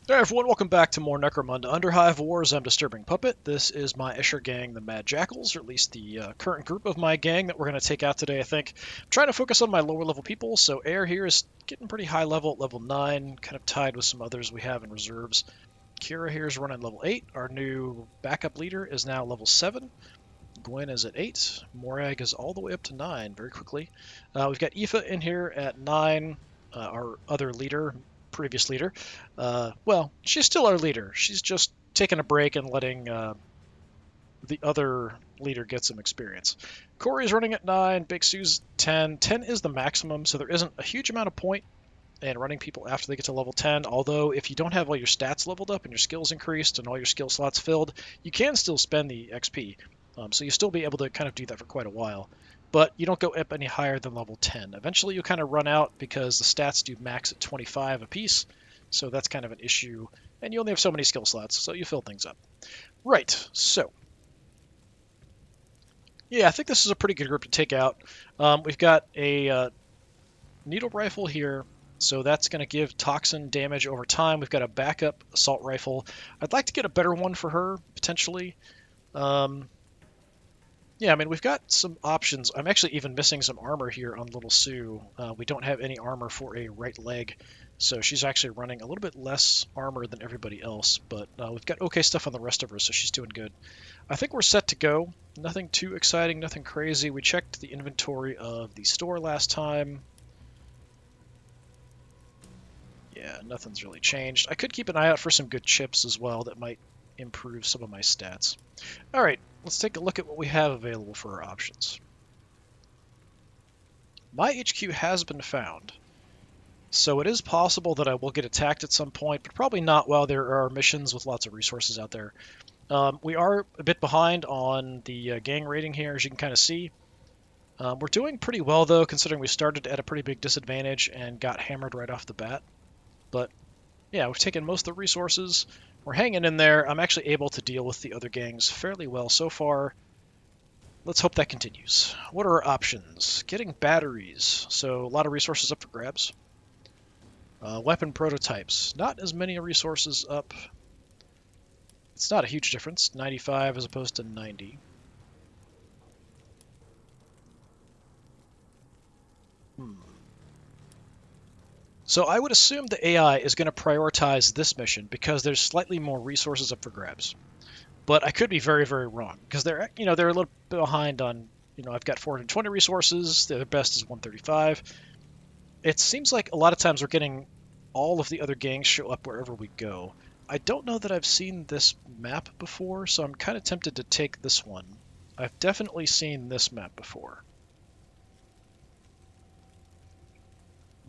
Hey everyone, welcome back to more Necromunda Underhive Wars. I'm DisturbingPuppet. This is my Escher gang, the Mad Jackals, or at least the current group of my gang that we're going to take out today, I think. I'm trying to focus on my lower level people, so Air here is getting pretty high level at level 9, kind of tied with some others we have in reserves. Kira here is running level 8. Our new backup leader is now level 7. Gwen is at 8. Morag is all the way up to 9 very quickly. We've got Aoife in here at 9. Our other leader, previous leader. Well, she's still our leader. She's just taking a break and letting the other leader get some experience. Corey's running at 9. Big Sue's 10. 10 is the maximum, so there isn't a huge amount of point in running people after they get to level 10. Although, if you don't have all your stats leveled up and your skills increased and all your skill slots filled, you can still spend the XP. So you'll still be able to kind of do that for quite a while. But you don't go up any higher than level 10. Eventually, you kind of run out because the stats do max at 25 apiece. So that's kind of an issue. And you only have so many skill slots, so you fill things up. Right, so. Yeah, I think this is a pretty good group to take out. We've got a needle rifle here, so that's going to give toxin damage over time. We've got a backup assault rifle. I'd like to get a better one for her, potentially. Um, yeah, I mean, we've got some options. I'm actually even missing some armor here on Little Sue. We don't have any armor for a right leg, so she's actually running a little bit less armor than everybody else, but we've got okay stuff on the rest of her, so she's doing good. I think we're set to go. Nothing too exciting, nothing crazy. We checked the inventory of the store last time. Yeah, nothing's really changed. I could keep an eye out for some good chips as well that might improve some of my stats. All right, let's take a look at what we have available for our options. My HQ has been found, so it is possible that I will get attacked at some point, but probably not while there are missions with lots of resources out there. We are a bit behind on the gang rating here, as you can kind of see. We're doing pretty well, though, considering we started at a pretty big disadvantage and got hammered right off the bat. But yeah, we've taken most of the resources. We're hanging in there. I'm actually able to deal with the other gangs fairly well so far. Let's hope that continues. What are our options? Getting batteries, so a lot of resources up for grabs. Weapon prototypes, not as many resources up. It's not a huge difference, 95 as opposed to 90. So I would assume the AI is going to prioritize this mission because there's slightly more resources up for grabs. But I could be very, very wrong because they're a little bit behind on, I've got 420 resources. Their best is 135. It seems like a lot of times we're getting all of the other gangs show up wherever we go. I don't know that I've seen this map before, so I'm kind of tempted to take this one. I've definitely seen this map before.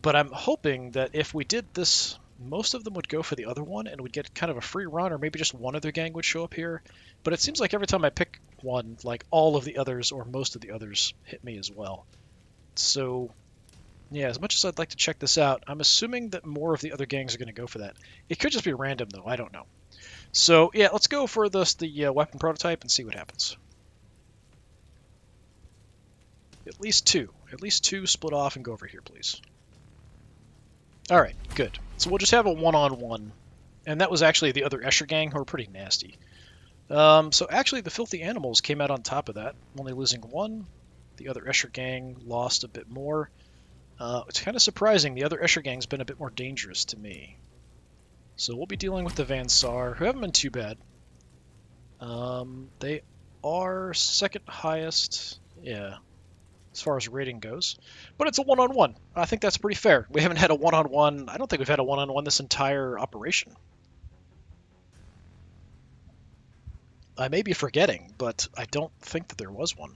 But I'm hoping that if we did this, most of them would go for the other one and we'd get kind of a free run, or maybe just one other gang would show up here. But it seems like every time I pick one, like all of the others or most of the others hit me as well. So yeah, as much as I'd like to check this out, I'm assuming that more of the other gangs are going to go for that. It could just be random though, I don't know. So yeah, let's go for the weapon prototype and see what happens. At least two split off and go over here, please. All right, good. So we'll just have a one-on-one, and that was actually the other Escher gang who were pretty nasty. So actually, the Filthy Animals came out on top of that, only losing one. The other Escher gang lost a bit more. It's kind of surprising. The other Escher gang's been a bit more dangerous to me. So we'll be dealing with the Van Saar, who haven't been too bad. They are second highest. Yeah, as far as rating goes. But it's a one-on-one. I think that's pretty fair. We haven't had a one-on-one. I don't think we've had a one-on-one this entire operation. I may be forgetting, but I don't think that there was one.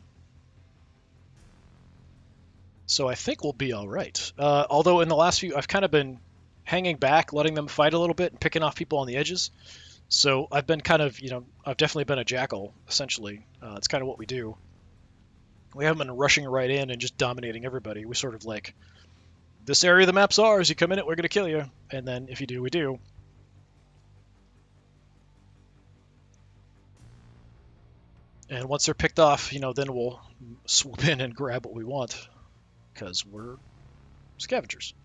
So I think we'll be all right. Although in the last few, I've kind of been hanging back, letting them fight a little bit, and picking off people on the edges. So I've been kind of, I've definitely been a jackal, essentially. It's kind of what we do. We haven't been rushing right in and just dominating everybody. We sort of like, this area of the map's ours. You come in it, we're going to kill you. And then if you do, we do. And once they're picked off, then we'll swoop in and grab what we want because we're scavengers.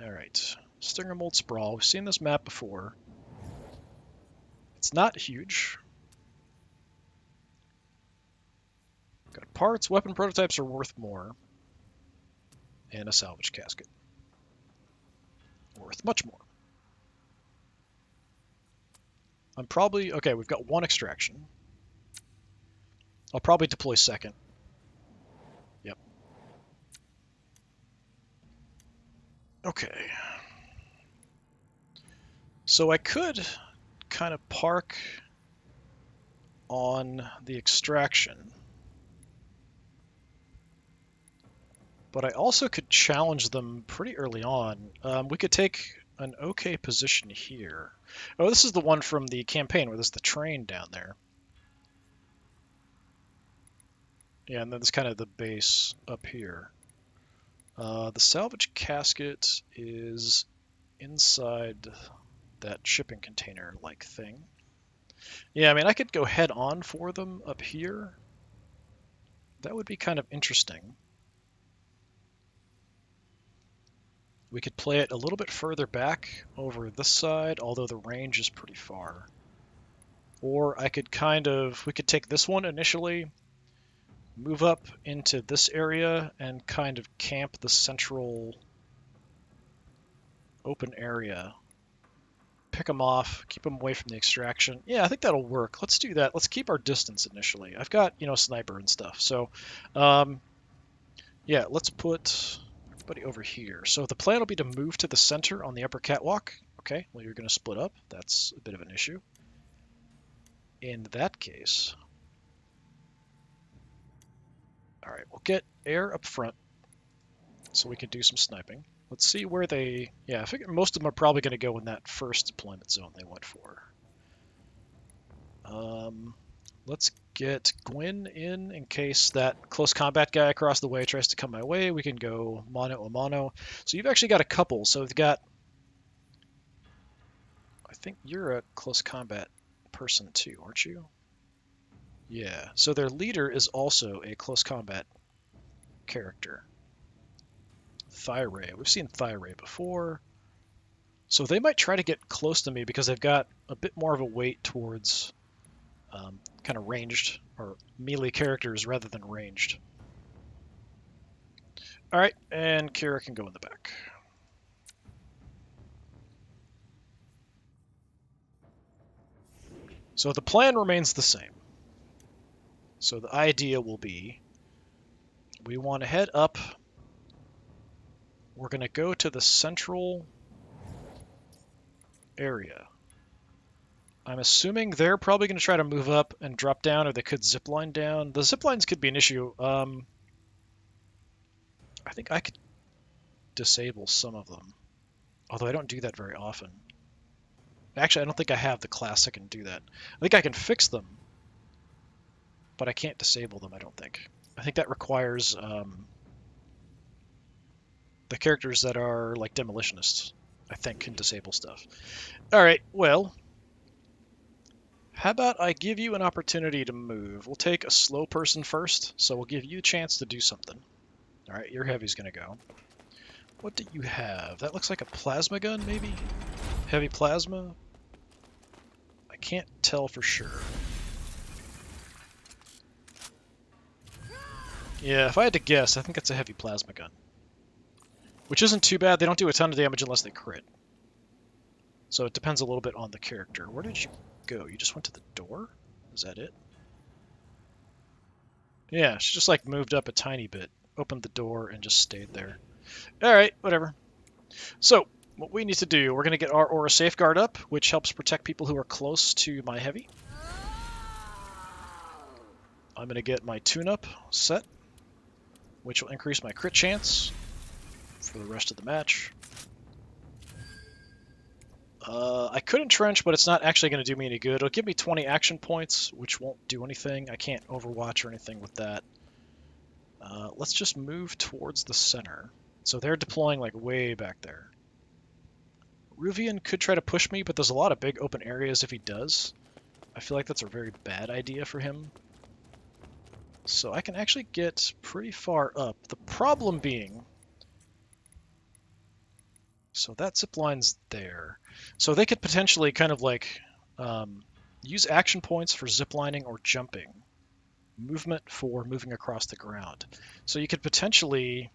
All right. Stingermold Sprawl. We've seen this map before. It's not huge. Got parts, weapon prototypes are worth more. And a salvage casket. Worth much more. I'm probably... Okay, we've got one extraction. I'll probably deploy second. Yep. Okay. So I could kind of park on the extraction. But I also could challenge them pretty early on. We could take an okay position here. Oh, this is the one from the campaign where there's the train down there. Yeah, and then there's kind of the base up here. The salvage casket is inside that shipping container-like thing. Yeah, I mean, I could go head-on for them up here. That would be kind of interesting. We could play it a little bit further back over this side, although the range is pretty far. Or I could we could take this one initially, move up into this area, and kind of camp the central open area. Pick them off, keep them away from the extraction. Yeah, I think that'll work. Let's do that. Let's keep our distance initially. I've got, sniper and stuff. So, yeah, let's put everybody over here. So the plan will be to move to the center on the upper catwalk. Okay, well, you're going to split up. That's a bit of an issue. In that case, all right, we'll get air up front so we can do some sniping. Let's see where they... Yeah, I figure most of them are probably going to go in that first deployment zone they went for. Let's get Gwyn in case that close combat guy across the way tries to come my way. We can go mano a mano. So you've actually got a couple. So we've got... I think you're a close combat person too, aren't you? Yeah. So their leader is also a close combat character. Thyray. We've seen Thyray before. So they might try to get close to me because they've got a bit more of a weight towards kind of ranged or melee characters rather than ranged. All right, and Kira can go in the back. So the plan remains the same. So the idea will be we want to head up. We're going to go to the central area. I'm assuming they're probably going to try to move up and drop down, or they could zipline down. The ziplines could be an issue. I think I could disable some of them, although I don't do that very often. Actually, I don't think I have the class that can do that. I think I can fix them, but I can't disable them, I don't think. I think that requires the characters that are like demolitionists, I think, can disable stuff. All right, well, how about I give you an opportunity to move? We'll take a slow person first, so we'll give you a chance to do something. All right, your heavy's going to go. What do you have? That looks like a plasma gun, maybe? Heavy plasma? I can't tell for sure. Yeah, if I had to guess, I think it's a heavy plasma gun. Which isn't too bad. They don't do a ton of damage unless they crit. So it depends a little bit on the character. Where did you go? You just went to the door? Is that it? Yeah, she just like moved up a tiny bit, opened the door, and just stayed there. Alright, whatever. So, what we need to do, we're going to get our Aura Safeguard up, which helps protect people who are close to my heavy. I'm going to get my tune-up set, which will increase my crit chance for the rest of the match. I could entrench, but it's not actually going to do me any good. It'll give me 20 action points, which won't do anything. I can't overwatch or anything with that. Let's just move towards the center. So they're deploying like way back there. Ruvian could try to push me, but there's a lot of big open areas if he does. I feel like that's a very bad idea for him. So I can actually get pretty far up. The problem being... So that zip line's there. So they could potentially kind of like use action points for zip lining or jumping. Movement for moving across the ground. So you could potentially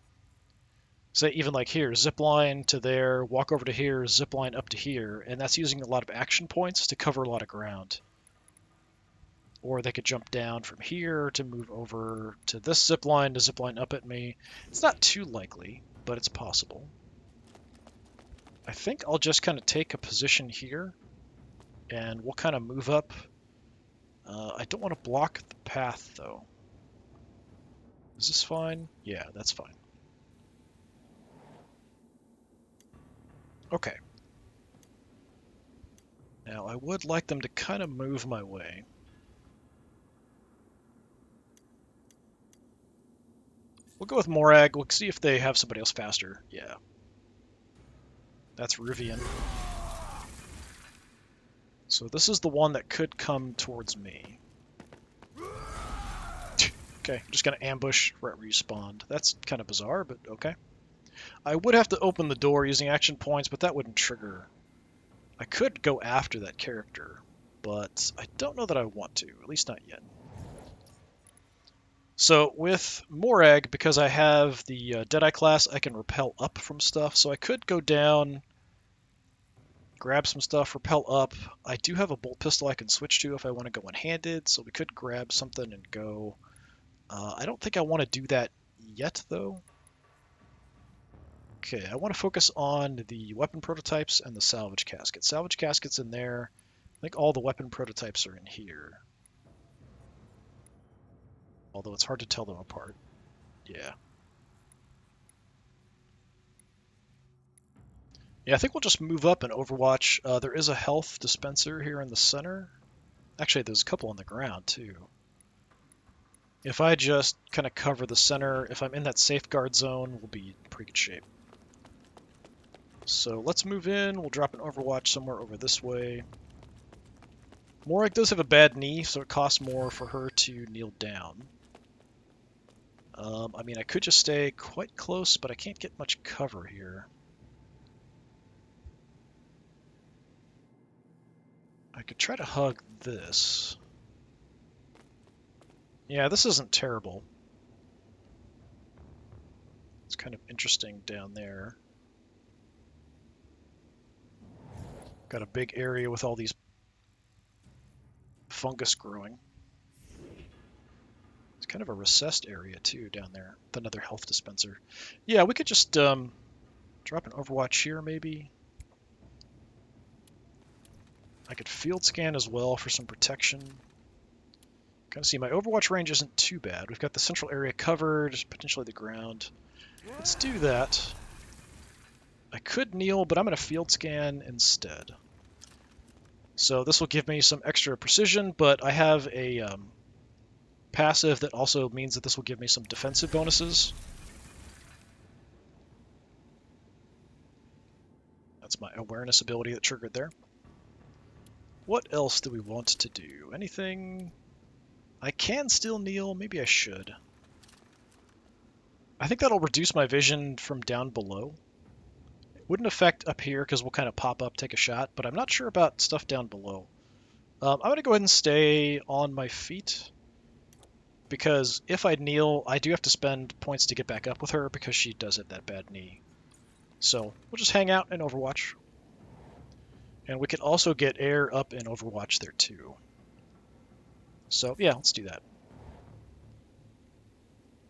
say even like here, zip line to there, walk over to here, zip line up to here, and that's using a lot of action points to cover a lot of ground. Or they could jump down from here to move over to this zip line to zip line up at me. It's not too likely, but it's possible. I think I'll just kind of take a position here, and we'll kind of move up. I don't want to block the path, though. Is this fine? Yeah, that's fine. Okay. Now, I would like them to kind of move my way. We'll go with Morag. We'll see if they have somebody else faster. Yeah. That's Ruvian. So this is the one that could come towards me. Okay, I'm just going to ambush right where you spawned. That's kind of bizarre, but okay. I would have to open the door using action points, but that wouldn't trigger. I could go after that character, but I don't know that I want to, at least not yet. So with Morag, because I have the Deadeye class, I can rappel up from stuff, so I could go down, grab some stuff, rappel up. I do have a bolt pistol I can switch to if I want to go one-handed, so we could grab something and go. I don't think I want to do that yet, though. Okay, I want to focus on the weapon prototypes and the salvage casket. Salvage casket's in there. I think all the weapon prototypes are in here. Although it's hard to tell them apart. Yeah. Yeah, I think we'll just move up in Overwatch. There is a health dispenser here in the center. Actually, there's a couple on the ground, too. If I just kind of cover the center, if I'm in that safeguard zone, we'll be in pretty good shape. So let's move in. We'll drop an Overwatch somewhere over this way. Morag does have a bad knee, so it costs more for her to kneel down. I mean, I could just stay quite close, but I can't get much cover here. I could try to hug this. Yeah, this isn't terrible. It's kind of interesting down there. Got a big area with all these fungus growing. It's kind of a recessed area, too, down there. With another health dispenser. Yeah, we could just drop an Overwatch here, maybe. I could field scan as well for some protection. Kind of see my Overwatch range isn't too bad. We've got the central area covered, potentially the ground. Let's do that. I could kneel, but I'm going to field scan instead. So this will give me some extra precision, but I have a passive that also means that this will give me some defensive bonuses. That's my awareness ability that triggered there. What else do we want to do? Anything? I can still kneel. Maybe I should. I think that'll reduce my vision from down below. It wouldn't affect up here because we'll kind of pop up, take a shot, but I'm not sure about stuff down below. I'm going to go ahead and stay on my feet because if I kneel, I do have to spend points to get back up with her because she does have that bad knee. So we'll just hang out in Overwatch. And we could also get air up in Overwatch there too. So yeah, let's do that.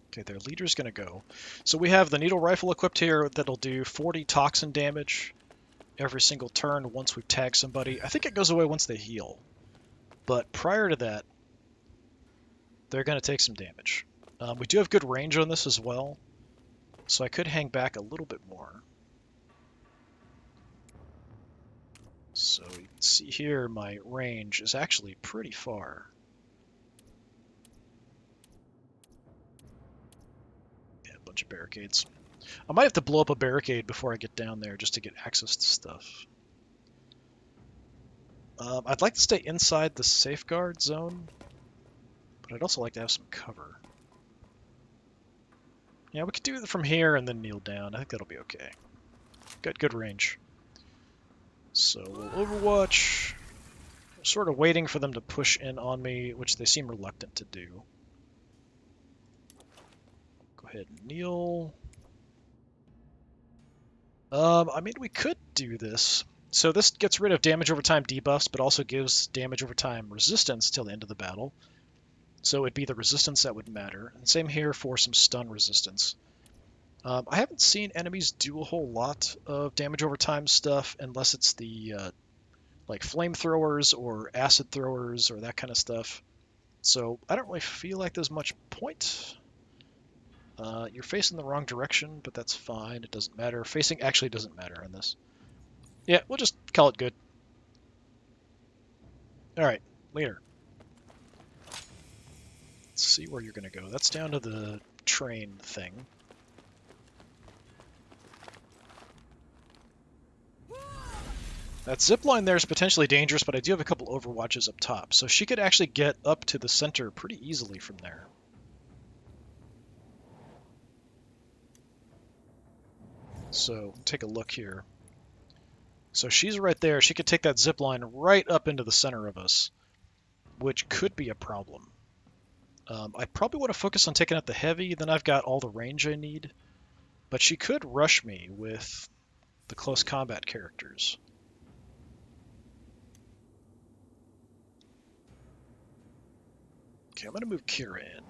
Okay, their leader's going to go. So we have the needle rifle equipped here that'll do 40 toxin damage every single turn once we've tagged somebody. I think it goes away once they heal. But prior to that, they're going to take some damage. We do have good range on this as well, so I could hang back a little bit more. So you can see here my range is actually pretty far. Yeah, a bunch of barricades. I might have to blow up a barricade before I get down there just to get access to stuff. I'd like to stay inside the safeguard zone, but I'd also like to have some cover. Yeah, we could do it from here and then kneel down. I think that'll be okay. got good range. So we'll Overwatch. Sort of waiting for them to push in on me, which they seem reluctant to do. Go ahead and kneel. I mean, we could do this. So this gets rid of damage over time debuffs, but also gives damage over time resistance till the end of the battle. So it'd be the resistance that would matter. And same here for some stun resistance. I haven't seen enemies do a whole lot of damage over time stuff unless it's the like flamethrowers or acid throwers or that kind of stuff. So I don't really feel like there's much point. You're facing the wrong direction, but that's fine. It doesn't matter. Facing actually doesn't matter in this. Yeah, we'll just call it good. Alright, leader. Let's see where you're going to go. That's down to the train thing. That zipline there is potentially dangerous, but I do have a couple overwatches up top, so she could actually get up to the center pretty easily from there. So, take a look here. So she's right there. She could take that zipline right up into the center of us, which could be a problem. I probably want to focus on taking out the heavy, then I've got all the range I need. But she could rush me with the close combat characters. Okay, I'm going to move Kira in.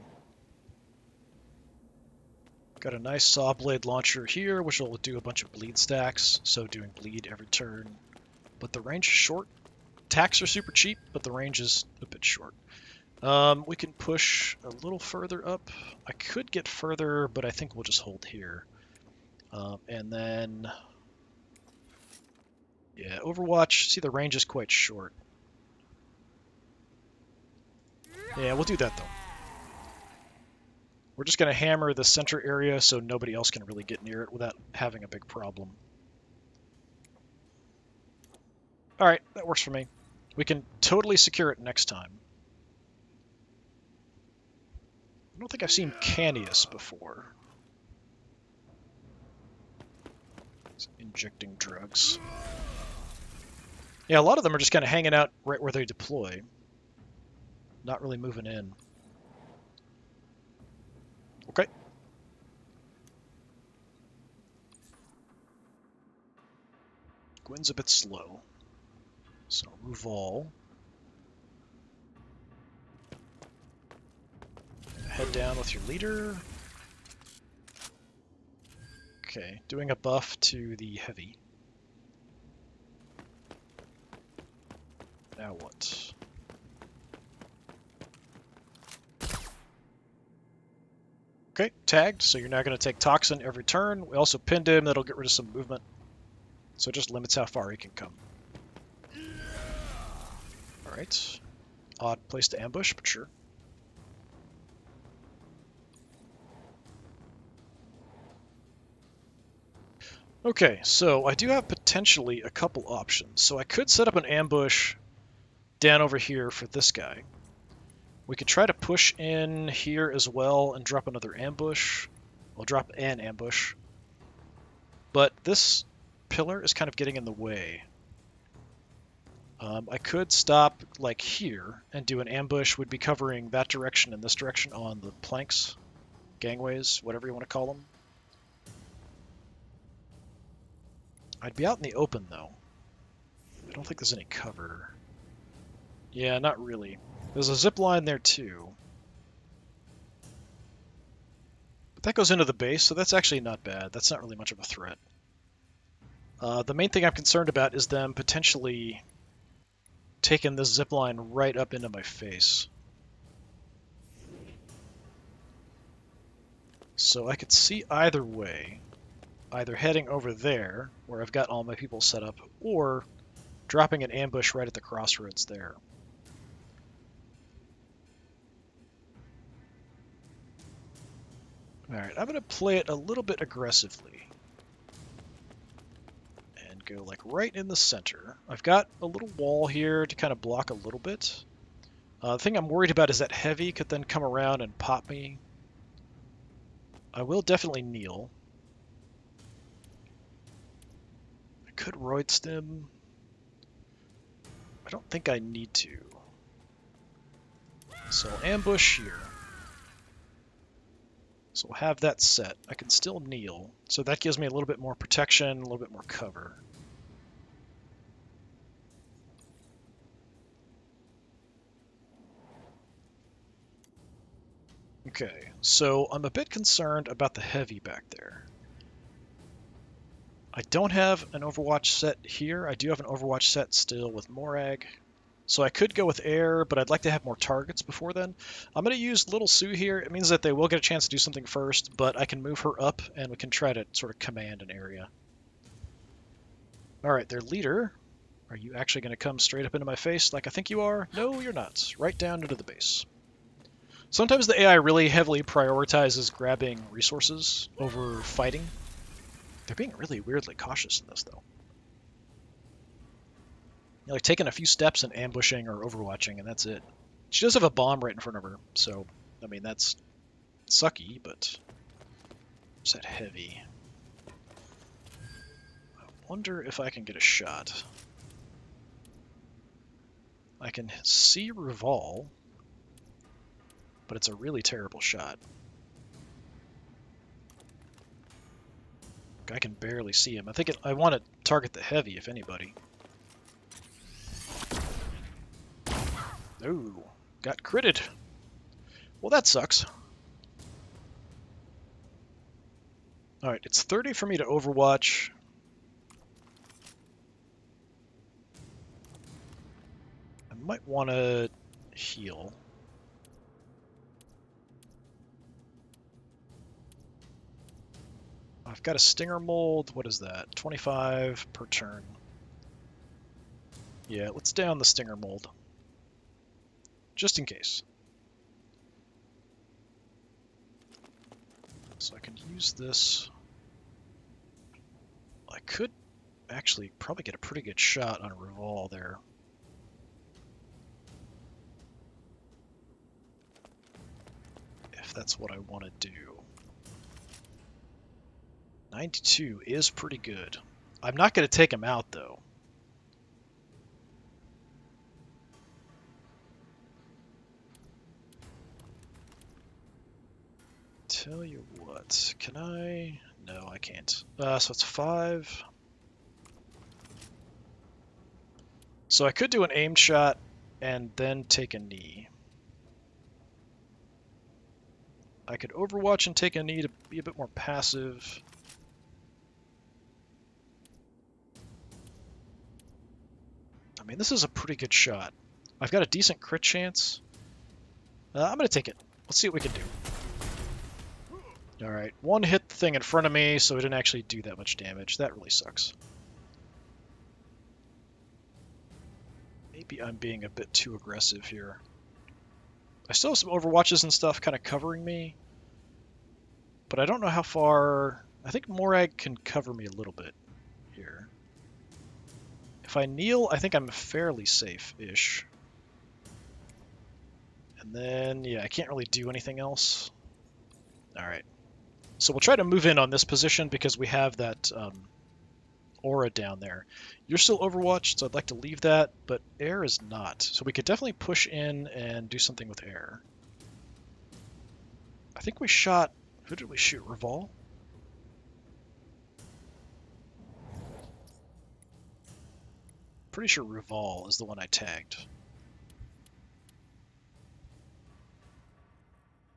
Got a nice saw blade launcher here, which will do a bunch of bleed stacks, so doing bleed every turn. But the range is short. Attacks are super cheap, but the range is a bit short. We can push a little further up. I could get further, but I think we'll just hold here. And then... yeah, Overwatch. See, the range is quite short. Yeah, we'll do that, though. We're just going to hammer the center area so nobody else can really get near it without having a big problem. Alright, that works for me. We can totally secure it next time. I don't think I've seen Canius before. He's injecting drugs. Yeah, a lot of them are just kind of hanging out right where they deploy. Not really moving in. Okay. Gwen's a bit slow. So, Ruval. Head down with your leader. Okay, doing a buff to the heavy. Now what? Okay, tagged, so you're now going to take Toxin every turn. We also pinned him, that'll get rid of some movement. So it just limits how far he can come. Alright. Odd place to ambush, but sure. Okay, so I do have potentially a couple options. So I could set up an ambush down over here for this guy. We could try to push in here as well and drop another ambush. We'll drop an ambush. But this pillar is kind of getting in the way. I could stop like here and do an ambush. Would be covering that direction and this direction on the planks, gangways, whatever you want to call them. I'd be out in the open though. I don't think there's any cover. Yeah, not really. There's a zip line there too. But that goes into the base, so that's actually not bad. That's not really much of a threat. The main thing I'm concerned about is them potentially taking this zip line right up into my face. So I could see either way. Either heading over there, where I've got all my people set up, or dropping an ambush right at the crossroads there. Alright, I'm going to play it a little bit aggressively. And go like right in the center. I've got a little wall here to kind of block a little bit. The thing I'm worried about is that heavy could then come around and pop me. I will definitely kneel. could roid stim. I don't think I need to. So I'll ambush here. So we'll have that set. I can still kneel. So that gives me a little bit more protection, a little bit more cover. Okay, so I'm a bit concerned about the heavy back there. I don't have an Overwatch set here. I do have an Overwatch set still with Morag. So I could go with air, but I'd like to have more targets before then. I'm going to use Little Sue here. It means that they will get a chance to do something first, but I can move her up, and we can try to sort of command an area. All right, their leader. Are you actually going to come straight up into my face like I think you are? No, you're not. Right down into the base. Sometimes the AI really heavily prioritizes grabbing resources over fighting. They're being really weirdly cautious in this, though. You're like taking a few steps and ambushing or overwatching, and that's it. She does have a bomb right in front of her, so, I mean, that's sucky, but is that heavy? I wonder if I can get a shot. I can see Reval, but it's a really terrible shot. I can barely see him. I think I want to target the heavy, if anybody. Ooh, got critted. Well, that sucks. Alright, it's 30 for me to overwatch. I might want to heal. I've got a Stinger Mold. What is that? 25 per turn. Yeah, let's down the Stinger Mold. Just in case. So I can use this. I could actually probably get a pretty good shot on a Reval there. If that's what I want to do. 92 is pretty good. I'm not going to take him out, though. Tell you what, can I? No, I can't. So it's 5. So I could do an aimed shot and then take a knee. I could overwatch and take a knee to be a bit more passive. I mean, this is a pretty good shot. I've got a decent crit chance. I'm going to take it. Let's see what we can do. Alright, one hit the thing in front of me, so it didn't actually do that much damage. That really sucks. Maybe I'm being a bit too aggressive here. I still have some overwatches and stuff kind of covering me, but I don't know how far... I think Morag can cover me a little bit here. If I kneel, I think I'm fairly safe-ish. And then, yeah, I can't really do anything else. Alright. So we'll try to move in on this position because we have that aura down there. You're still overwatched, so I'd like to leave that, but air is not. So we could definitely push in and do something with air. I think we shot... Who did we shoot? Reval? Pretty sure Reval is the one I tagged.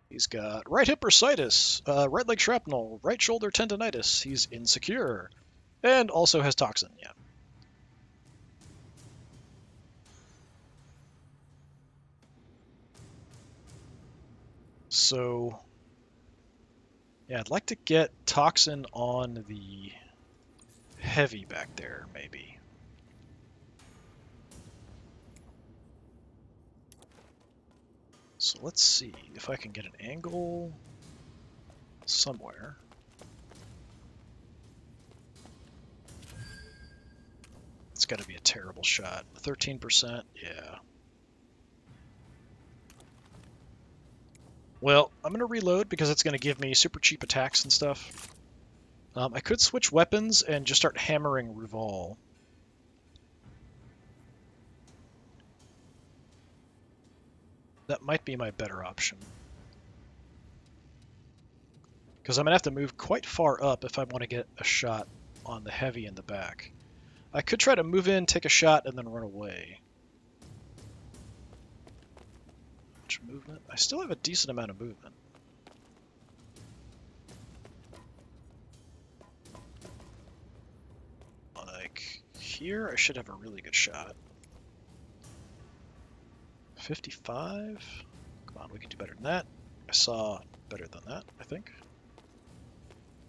He's got right hip bursitis, right leg shrapnel, right shoulder tendonitis. He's insecure. And also has toxin, yeah. So, yeah, I'd like to get toxin on the heavy back there, maybe. So let's see if I can get an angle somewhere. It's got to be a terrible shot. 13%, yeah. Well, I'm going to reload because it's going to give me super cheap attacks and stuff. I could switch weapons and just start hammering Ruval. That might be my better option. Because I'm going to have to move quite far up if I want to get a shot on the heavy in the back. I could try to move in, take a shot, and then run away. Much movement? I still have a decent amount of movement. Like here, I should have a really good shot. 55? Come on, we can do better than that. I saw better than that, I think.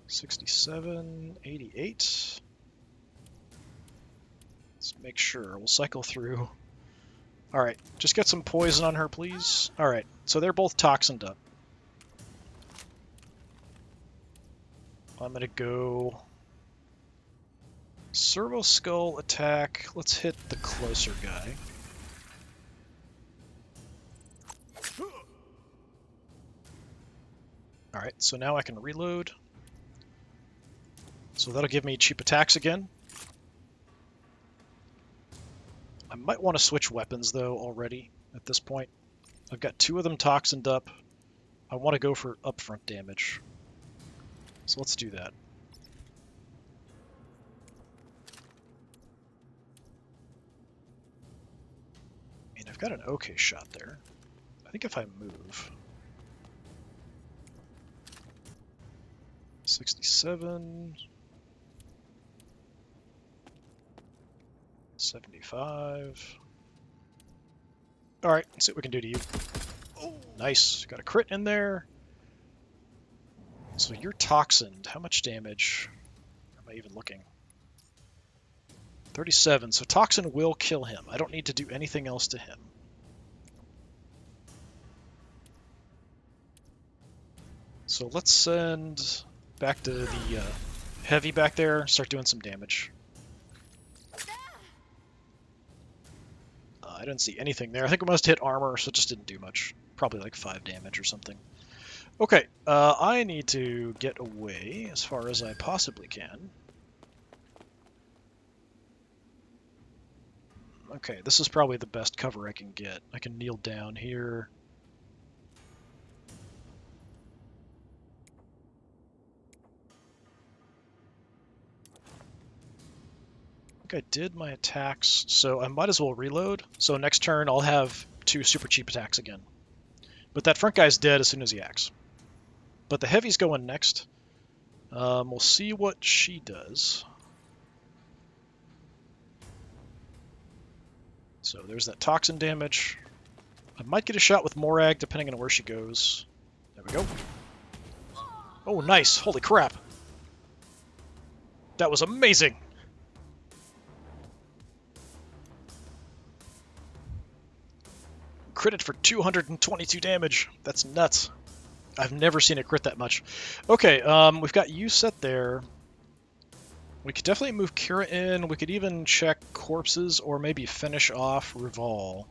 67, 88. Let's make sure. We'll cycle through. Alright, just get some poison on her, please. Alright, so they're both toxined up. I'm gonna go Servo Skull attack. Let's hit the closer guy. Alright, so now I can reload. So that'll give me cheap attacks again. I might want to switch weapons, though, already, at this point. I've got 2 of them toxined up. I want to go for upfront damage. So let's do that. I mean, I've got an okay shot there. I think if I move... 67... 75. Alright, let's see what we can do to you. Oh, nice. Got a crit in there. So you're toxined. How much damage am I even looking? 37. So toxin will kill him. I don't need to do anything else to him. So let's send back to the heavy back there, start doing some damage. I didn't see anything there. I think we must hit armor, so it just didn't do much. Probably like 5 damage or something. Okay, I need to get away as far as I possibly can. Okay, this is probably the best cover I can get. I can kneel down here. I did my attacks, so I might as well reload. So next turn I'll have 2 super cheap attacks again. But that front guy's dead as soon as he acts. But the heavy's going next. We'll see what she does. So there's that toxin damage. I might get a shot with Morag depending on where she goes. There we go. Oh, nice. Holy crap. That was amazing. Critted for 222 damage. That's nuts. I've never seen it crit that much. Okay, we've got you set there. We could definitely move Kira in. We could even check corpses or maybe finish off Ruval.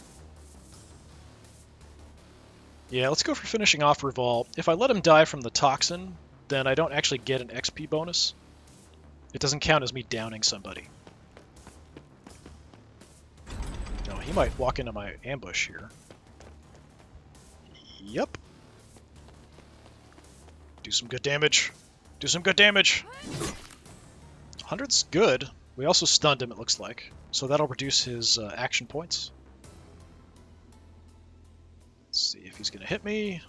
Yeah, let's go for finishing off Ruval. If I let him die from the toxin, then I don't actually get an XP bonus. It doesn't count as me downing somebody. No, he might walk into my ambush here. Yep. Do some good damage. Do some good damage. 100's good. We also stunned him, it looks like. So that'll reduce his action points. Let's see if he's going to hit me.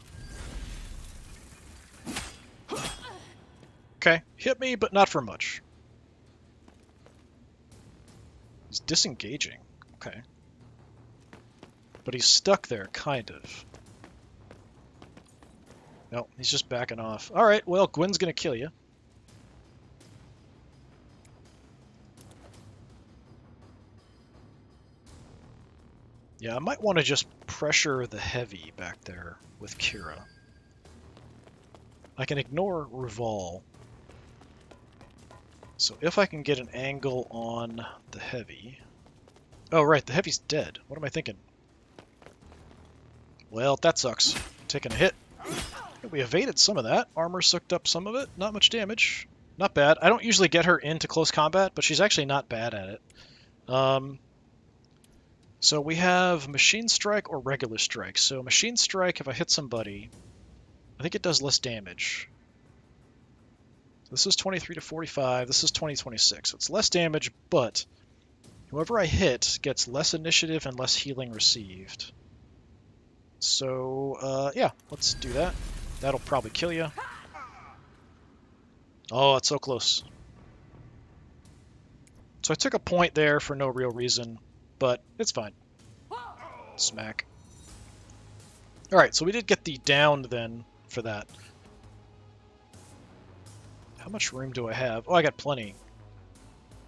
Okay, hit me, but not for much. He's disengaging. Okay. But he's stuck there, kind of. No, he's just backing off. Alright, well, Gwen's gonna kill you. Yeah, I might want to just pressure the heavy back there with Kira. I can ignore Ruval. So if I can get an angle on the heavy... Oh, right, the heavy's dead. What am I thinking? Well, that sucks. Taking a hit. We evaded some of that. Armor sucked up some of it. Not much damage. Not bad. I don't usually get her into close combat, but she's actually not bad at it. So we have Machine Strike or Regular Strike. So Machine Strike, if I hit somebody, I think it does less damage. This is 23 to 45. This is 20 to 26. So it's less damage, but whoever I hit gets less initiative and less healing received. So, yeah, let's do that. That'll probably kill you. Oh, it's so close. So I took a point there for no real reason, but it's fine. Smack. Alright, so we did get the down then for that. How much room do I have? Oh, I got plenty.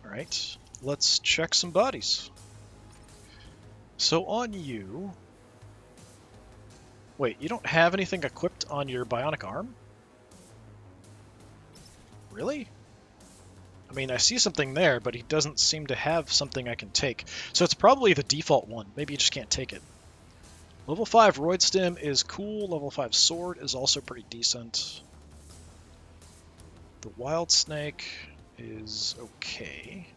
Alright, let's check some bodies. So on you... Wait, you don't have anything equipped on your bionic arm? Really? I mean, I see something there, but he doesn't seem to have something I can take. So it's probably the default one. Maybe you just can't take it. Level 5 Roid Stem is cool. Level 5 Sword is also pretty decent. The Wild Snake is okay.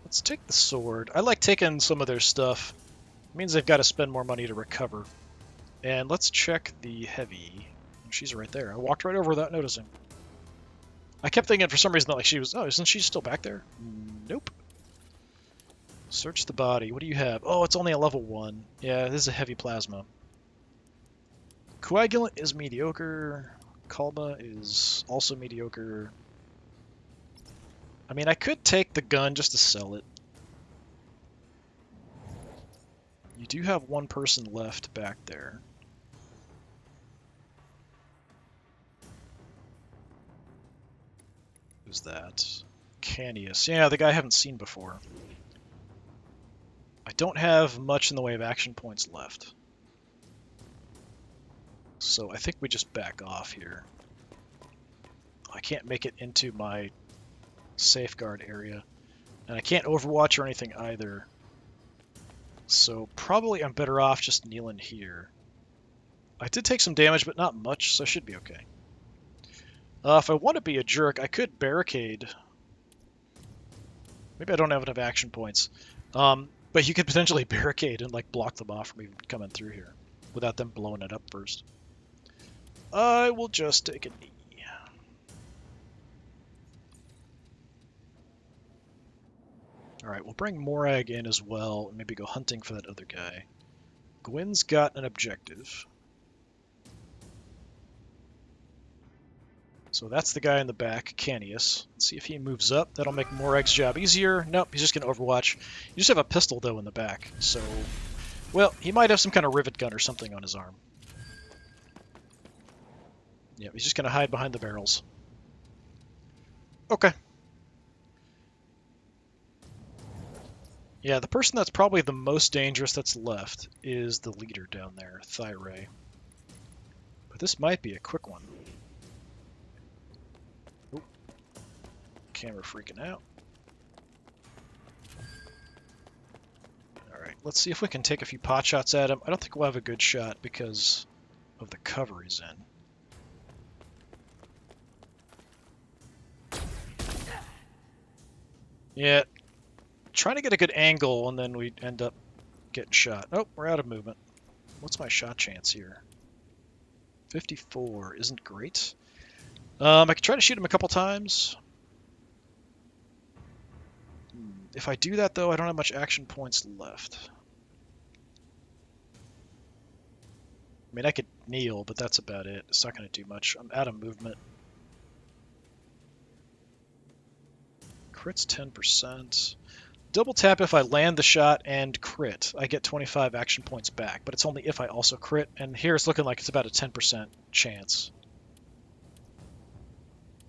Let's take the Sword. I like taking some of their stuff. It means they've got to spend more money to recover. And let's check the Heavy. She's right there. I walked right over without noticing. I kept thinking for some reason that like she was... Oh, isn't she still back there? Nope. Search the body. What do you have? Oh, it's only a level 1. Yeah, this is a heavy plasma. Coagulant is mediocre. Kalma is also mediocre. I mean, I could take the gun just to sell it. You do have one person left back there. Who's that? Canius. Yeah, the guy I haven't seen before. I don't have much in the way of action points left. So I think we just back off here. I can't make it into my safeguard area. And I can't overwatch or anything either. So probably I'm better off just kneeling here. I did take some damage, but not much, so I should be okay. If I want to be a jerk, I could barricade. Maybe I don't have enough action points. But you could potentially barricade and like block them off from even coming through here without them blowing it up first. I will just take a knee. Alright, we'll bring Morag in as well and maybe go hunting for that other guy. Gwyn's got an objective. So that's the guy in the back, Canius. Let's see if he moves up. That'll make Morag's job easier. Nope, he's just going to overwatch. You just have a pistol, though, in the back. So, well, he might have some kind of rivet gun or something on his arm. Yeah, he's just going to hide behind the barrels. Okay. Yeah, the person that's probably the most dangerous that's left is the leader down there, Thyray. But this might be a quick one. Oop. Camera freaking out. Alright, let's see if we can take a few pot shots at him. I don't think we'll have a good shot because of the cover he's in. Yeah, trying to get a good angle and then we end up getting shot. Oh, we're out of movement. What's my shot chance here? 54 isn't great. I could try to shoot him a couple times. If I do that, though, I don't have much action points left. I mean, I could kneel, but that's about it. It's not going to do much. I'm out of movement. Crit's 10%. Double tap if I land the shot and crit. I get 25 action points back, but it's only if I also crit, and here it's looking like it's about a 10% chance.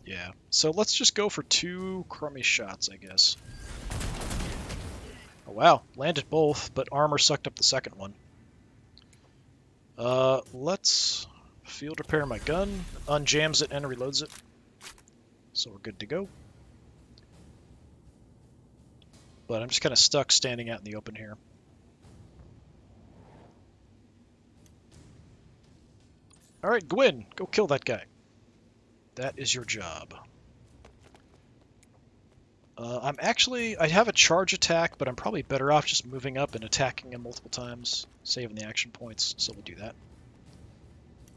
Yeah, so let's just go for 2 crummy shots, I guess. Oh wow, landed both, but armor sucked up the second one. Let's field repair my gun, unjams it and reloads it. So we're good to go. But I'm just kind of stuck standing out in the open here. Alright, Gwyn, go kill that guy. That is your job. I have a charge attack, but I'm probably better off just moving up and attacking him multiple times, saving the action points, so we'll do that.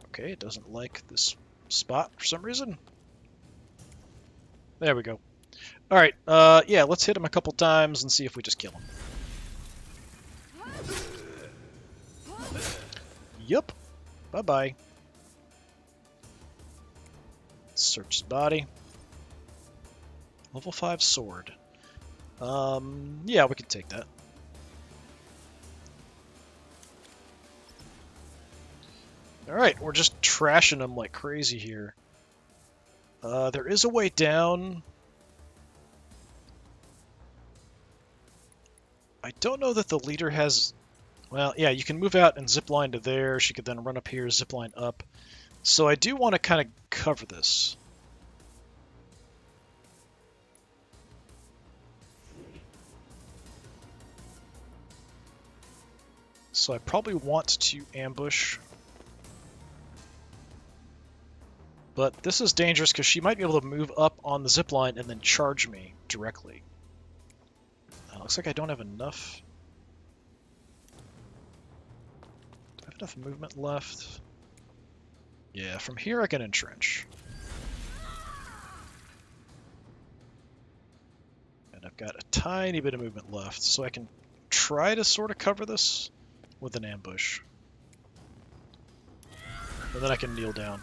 Okay, it doesn't like this spot for some reason. There we go. Alright, yeah, let's hit him a couple times and see if we just kill him. Yup. Bye-bye. Search his body. Level 5 sword. Yeah, we can take that. Alright, we're just trashing them like crazy here. There is a way down. I don't know that the leader has... Well, yeah, you can move out and zipline to there. She could then run up here, zipline up. So I do want to kind of cover this. So I probably want to ambush. But this is dangerous because she might be able to move up on the zipline and then charge me directly. Looks like I don't have enough. Do I have enough movement left? Yeah, from here I can entrench. And I've got a tiny bit of movement left, so I can try to sort of cover this with an ambush. And then I can kneel down.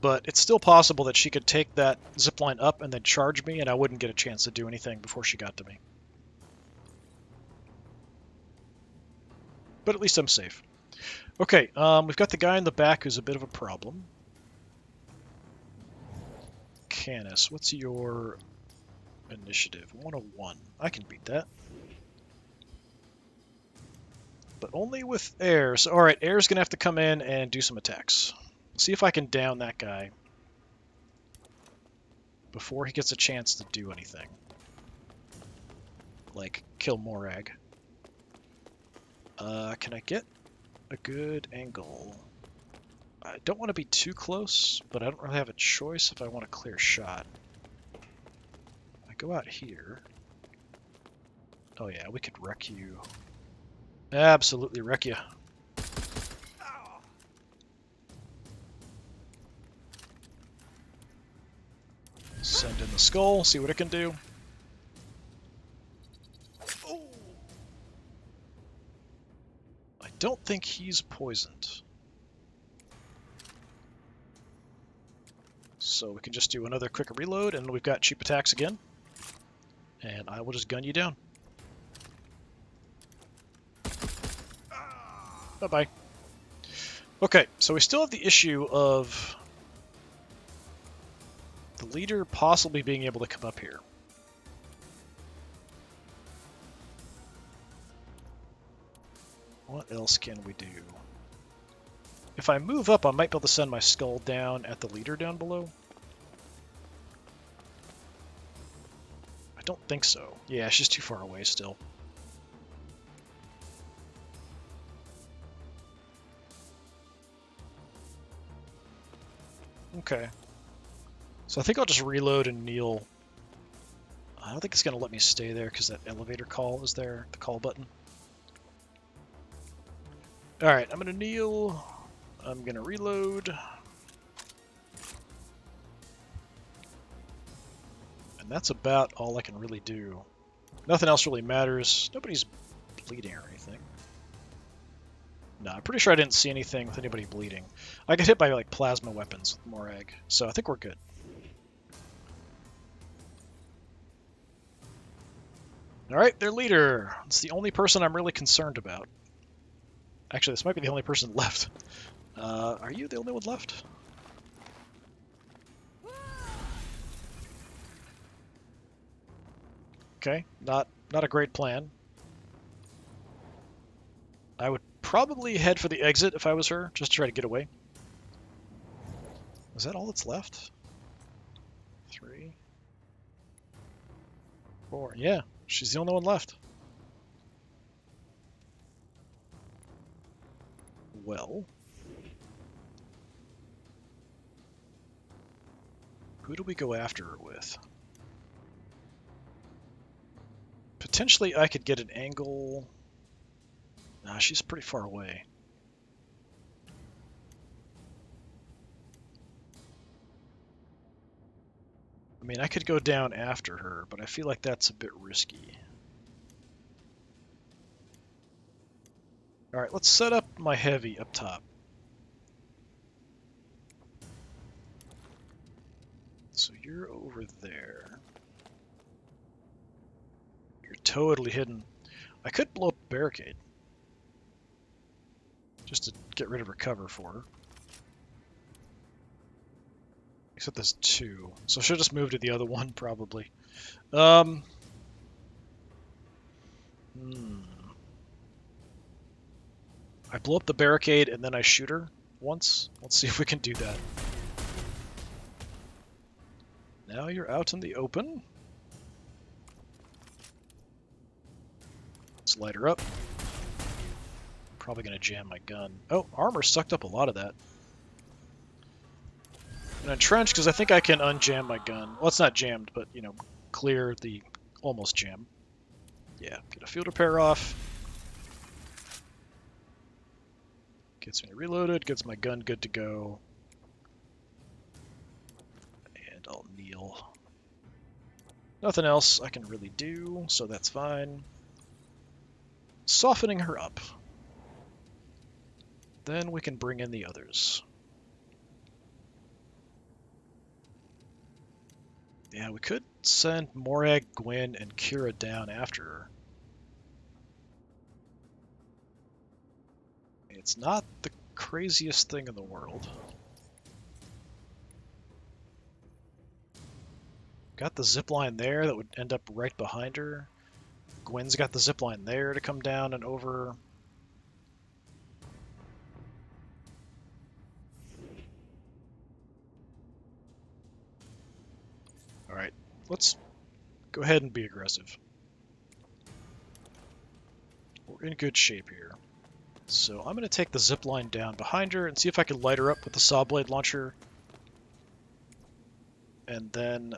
But it's still possible that she could take that zipline up and then charge me, and I wouldn't get a chance to do anything before she got to me. But at least I'm safe. Okay, we've got the guy in the back who's a bit of a problem. Canis, what's your initiative? 101. I can beat that. But only with air. So, alright, air's going to have to come in and do some attacks. See if I can down that guy before he gets a chance to do anything. Like, kill Morag. Can I get a good angle? I don't want to be too close, but I don't really have a choice if I want a clear shot. I go out here. Oh yeah, we could wreck you. Absolutely wreck you. Send in the skull, see what it can do. Oh. I don't think he's poisoned. So we can just do another quick reload, and we've got cheap attacks again. And I will just gun you down. Bye-bye. Okay, so we still have the issue of the leader possibly being able to come up here. What else can we do? If I move up, I might be able to send my skull down at the leader down below. I don't think so. Yeah, she's too far away still. Okay. So I think I'll just reload and kneel. I don't think it's going to let me stay there because that elevator call is there, the call button. Alright, I'm going to kneel. I'm going to reload. And that's about all I can really do. Nothing else really matters. Nobody's bleeding or anything. No, I'm pretty sure I didn't see anything with anybody bleeding. I get hit by like plasma weapons with Morag, so I think we're good. Alright, their leader. It's the only person I'm really concerned about. Actually, this might be the only person left. Are you the only one left? Okay, not a great plan. I would probably head for the exit if I was her, just to try to get away. Is that all that's left? 3, 4. Yeah, she's the only one left. Well, Who do we go after her with? Potentially I could get an angle. Nah, she's pretty far away. I mean, I could go down after her, but I feel like that's a bit risky. Alright, let's set up my heavy up top. So you're over there. You're totally hidden. I could blow up a barricade. Just to get rid of her cover for her. Except there's two. So I should just move to the other one, probably. Hmm. I blow up the barricade and then I shoot her once. Let's see if we can do that. Now you're out in the open. Let's light her up. Probably going to jam my gun. Oh, armor sucked up a lot of that. And entrench, because I think I can unjam my gun. Well, it's not jammed, but, you know, clear the almost jam. Yeah, get a field repair off. Gets me reloaded, gets my gun good to go. And I'll kneel. Nothing else I can really do, so that's fine. Softening her up. Then we can bring in the others. Yeah, we could send Morag, Gwyn, and Kira down after her. It's not the craziest thing in the world. Got the zipline there that would end up right behind her. Gwyn's got the zipline there to come down and over. Alright, let's go ahead and be aggressive. We're in good shape here. So I'm going to take the zipline down behind her and see if I can light her up with the saw blade launcher. And then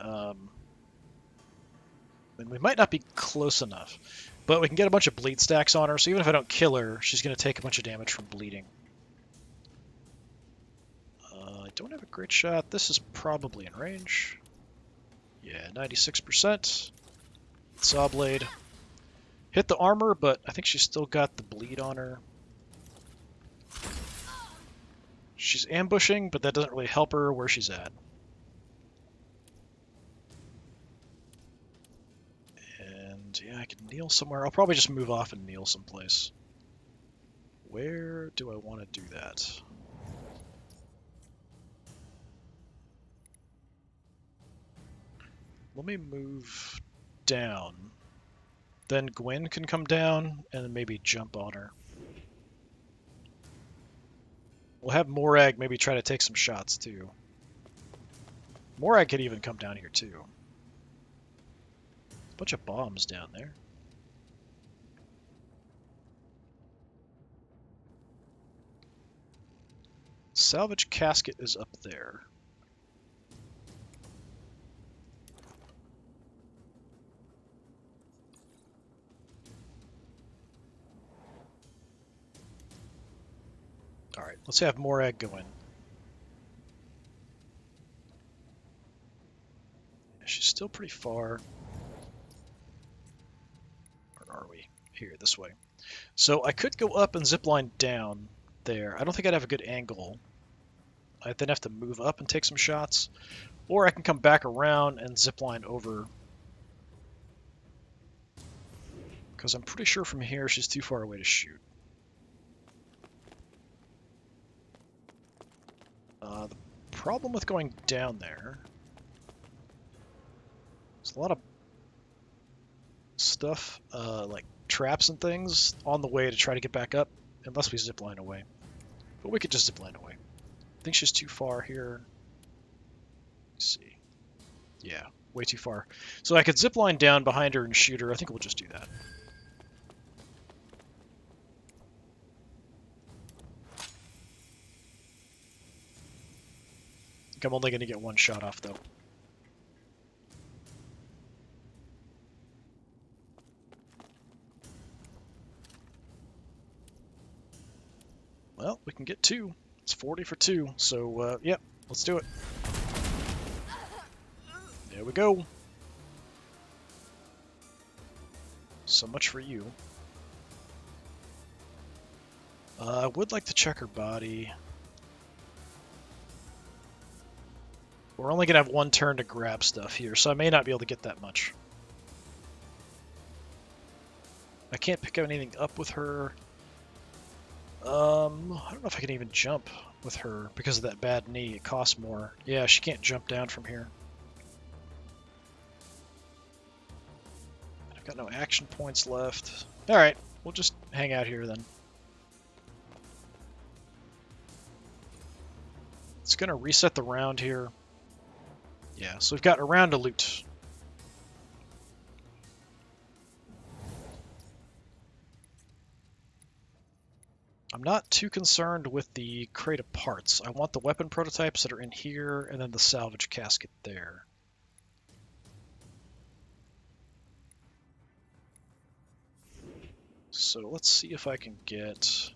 we might not be close enough, but we can get a bunch of bleed stacks on her, so even if I don't kill her, she's going to take a bunch of damage from bleeding. I don't have a great shot. This is probably in range. Yeah, 96%. Saw blade. Hit the armor, but I think she's still got the bleed on her. She's ambushing, but that doesn't really help her where she's at. And yeah, I can kneel somewhere. I'll probably just move off and kneel someplace. Where do I want to do that? Let me move down. Then Gwyn can come down and maybe jump on her. We'll have Morag maybe try to take some shots too. Morag could even come down here too. A bunch of bombs down there. Salvage casket is up there. Alright, let's have Morag go in. She's still pretty far. Where are we? Here, this way. So I could go up and zipline down there. I don't think I'd have a good angle. I'd then have to move up and take some shots. Or I can come back around and zipline over. Because I'm pretty sure from here she's too far away to shoot. The problem with going down there, there's a lot of stuff, like traps and things, on the way to try to get back up, unless we zipline away. But we could just zipline away. I think she's too far here. Let's see. Yeah, way too far. So I could zipline down behind her and shoot her. I think we'll just do that. I think I'm only going to get one shot off, though. Well, we can get 2. It's 40 for 2, so, yep, let's do it. There we go. So much for you. I would like to check her body. We're only going to have 1 turn to grab stuff here, so I may not be able to get that much. I can't pick anything up with her. I don't know if I can even jump with her because of that bad knee. It costs more. Yeah, she can't jump down from here. I've got no action points left. Alright, we'll just hang out here then. It's going to reset the round here. Yeah, so we've got a round to loot. I'm not too concerned with the crate of parts. I want the weapon prototypes that are in here, and then the salvage casket there. So let's see if I can get...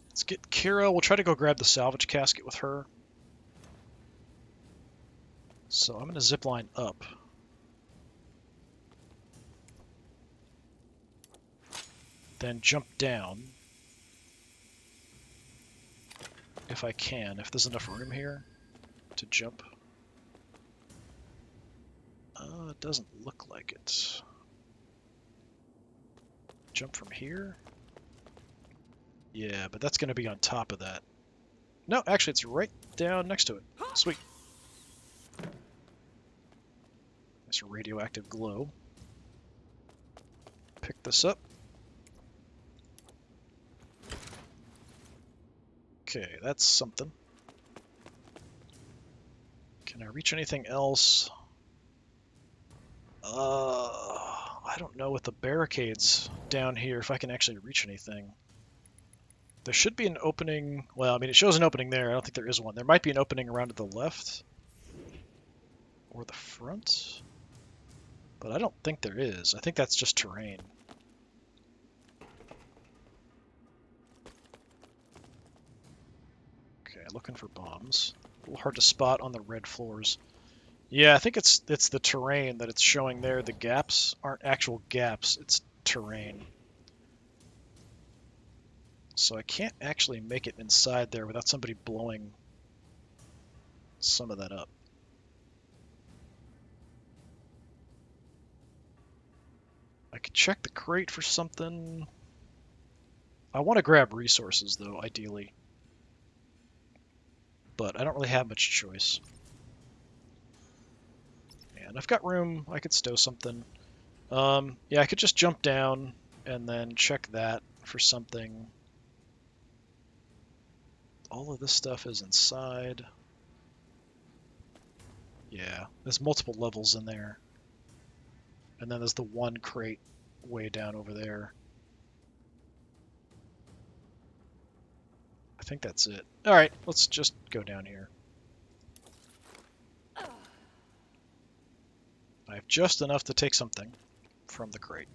Let's get Kira. We'll try to go grab the salvage casket with her. So I'm going to zipline up. Then jump down. If I can, if there's enough room here to jump. It doesn't look like it. Jump from here? Yeah, but that's going to be on top of that. No, actually, it's right down next to it. Sweet. Nice radioactive glow. Pick this up. Okay, that's something. Can I reach anything else? I don't know with the barricades down here if I can actually reach anything. There should be an opening. Well, I mean, it shows an opening there. I don't think there is one. There might be an opening around to the left. Or the front. But I don't think there is. I think that's just terrain. Okay, looking for bombs. A little hard to spot on the red floors. Yeah, I think it's the terrain that it's showing there. The gaps aren't actual gaps. It's terrain. So I can't actually make it inside there without somebody blowing some of that up. I could check the crate for something. I want to grab resources, though, ideally. But I don't really have much choice. And I've got room. I could stow something. Yeah, I could just jump down and then check that for something. All of this stuff is inside. Yeah, there's multiple levels in there. And then there's the one crate way down over there. I think that's it. Alright, let's just go down here. I have just enough to take something from the crate.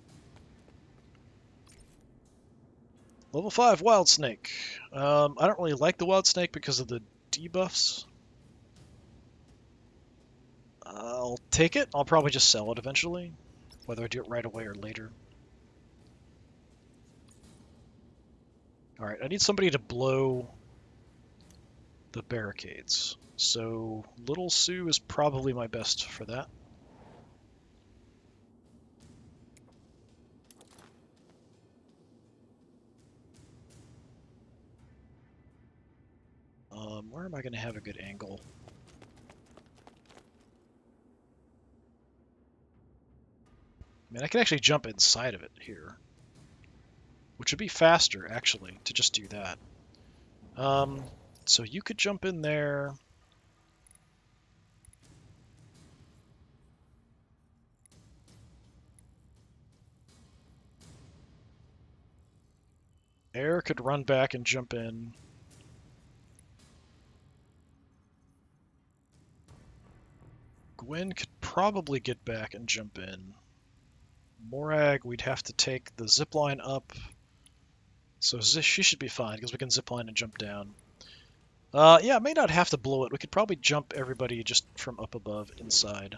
Level 5 Wild Snake. I don't really like the Wild Snake because of the debuffs. I'll take it. I'll probably just sell it eventually, whether I do it right away or later. Alright, I need somebody to blow the barricades. So Little Sue is probably my best for that. Where am I going to have a good angle? I mean, I can actually jump inside of it here, which would be faster, actually, to just do that. So you could jump in there. Air could run back and jump in. Gwen could probably get back and jump in. Morag, we'd have to take the zipline up. So she should be fine, because we can zipline and jump down. Yeah, may not have to blow it. We could probably jump everybody just from up above inside.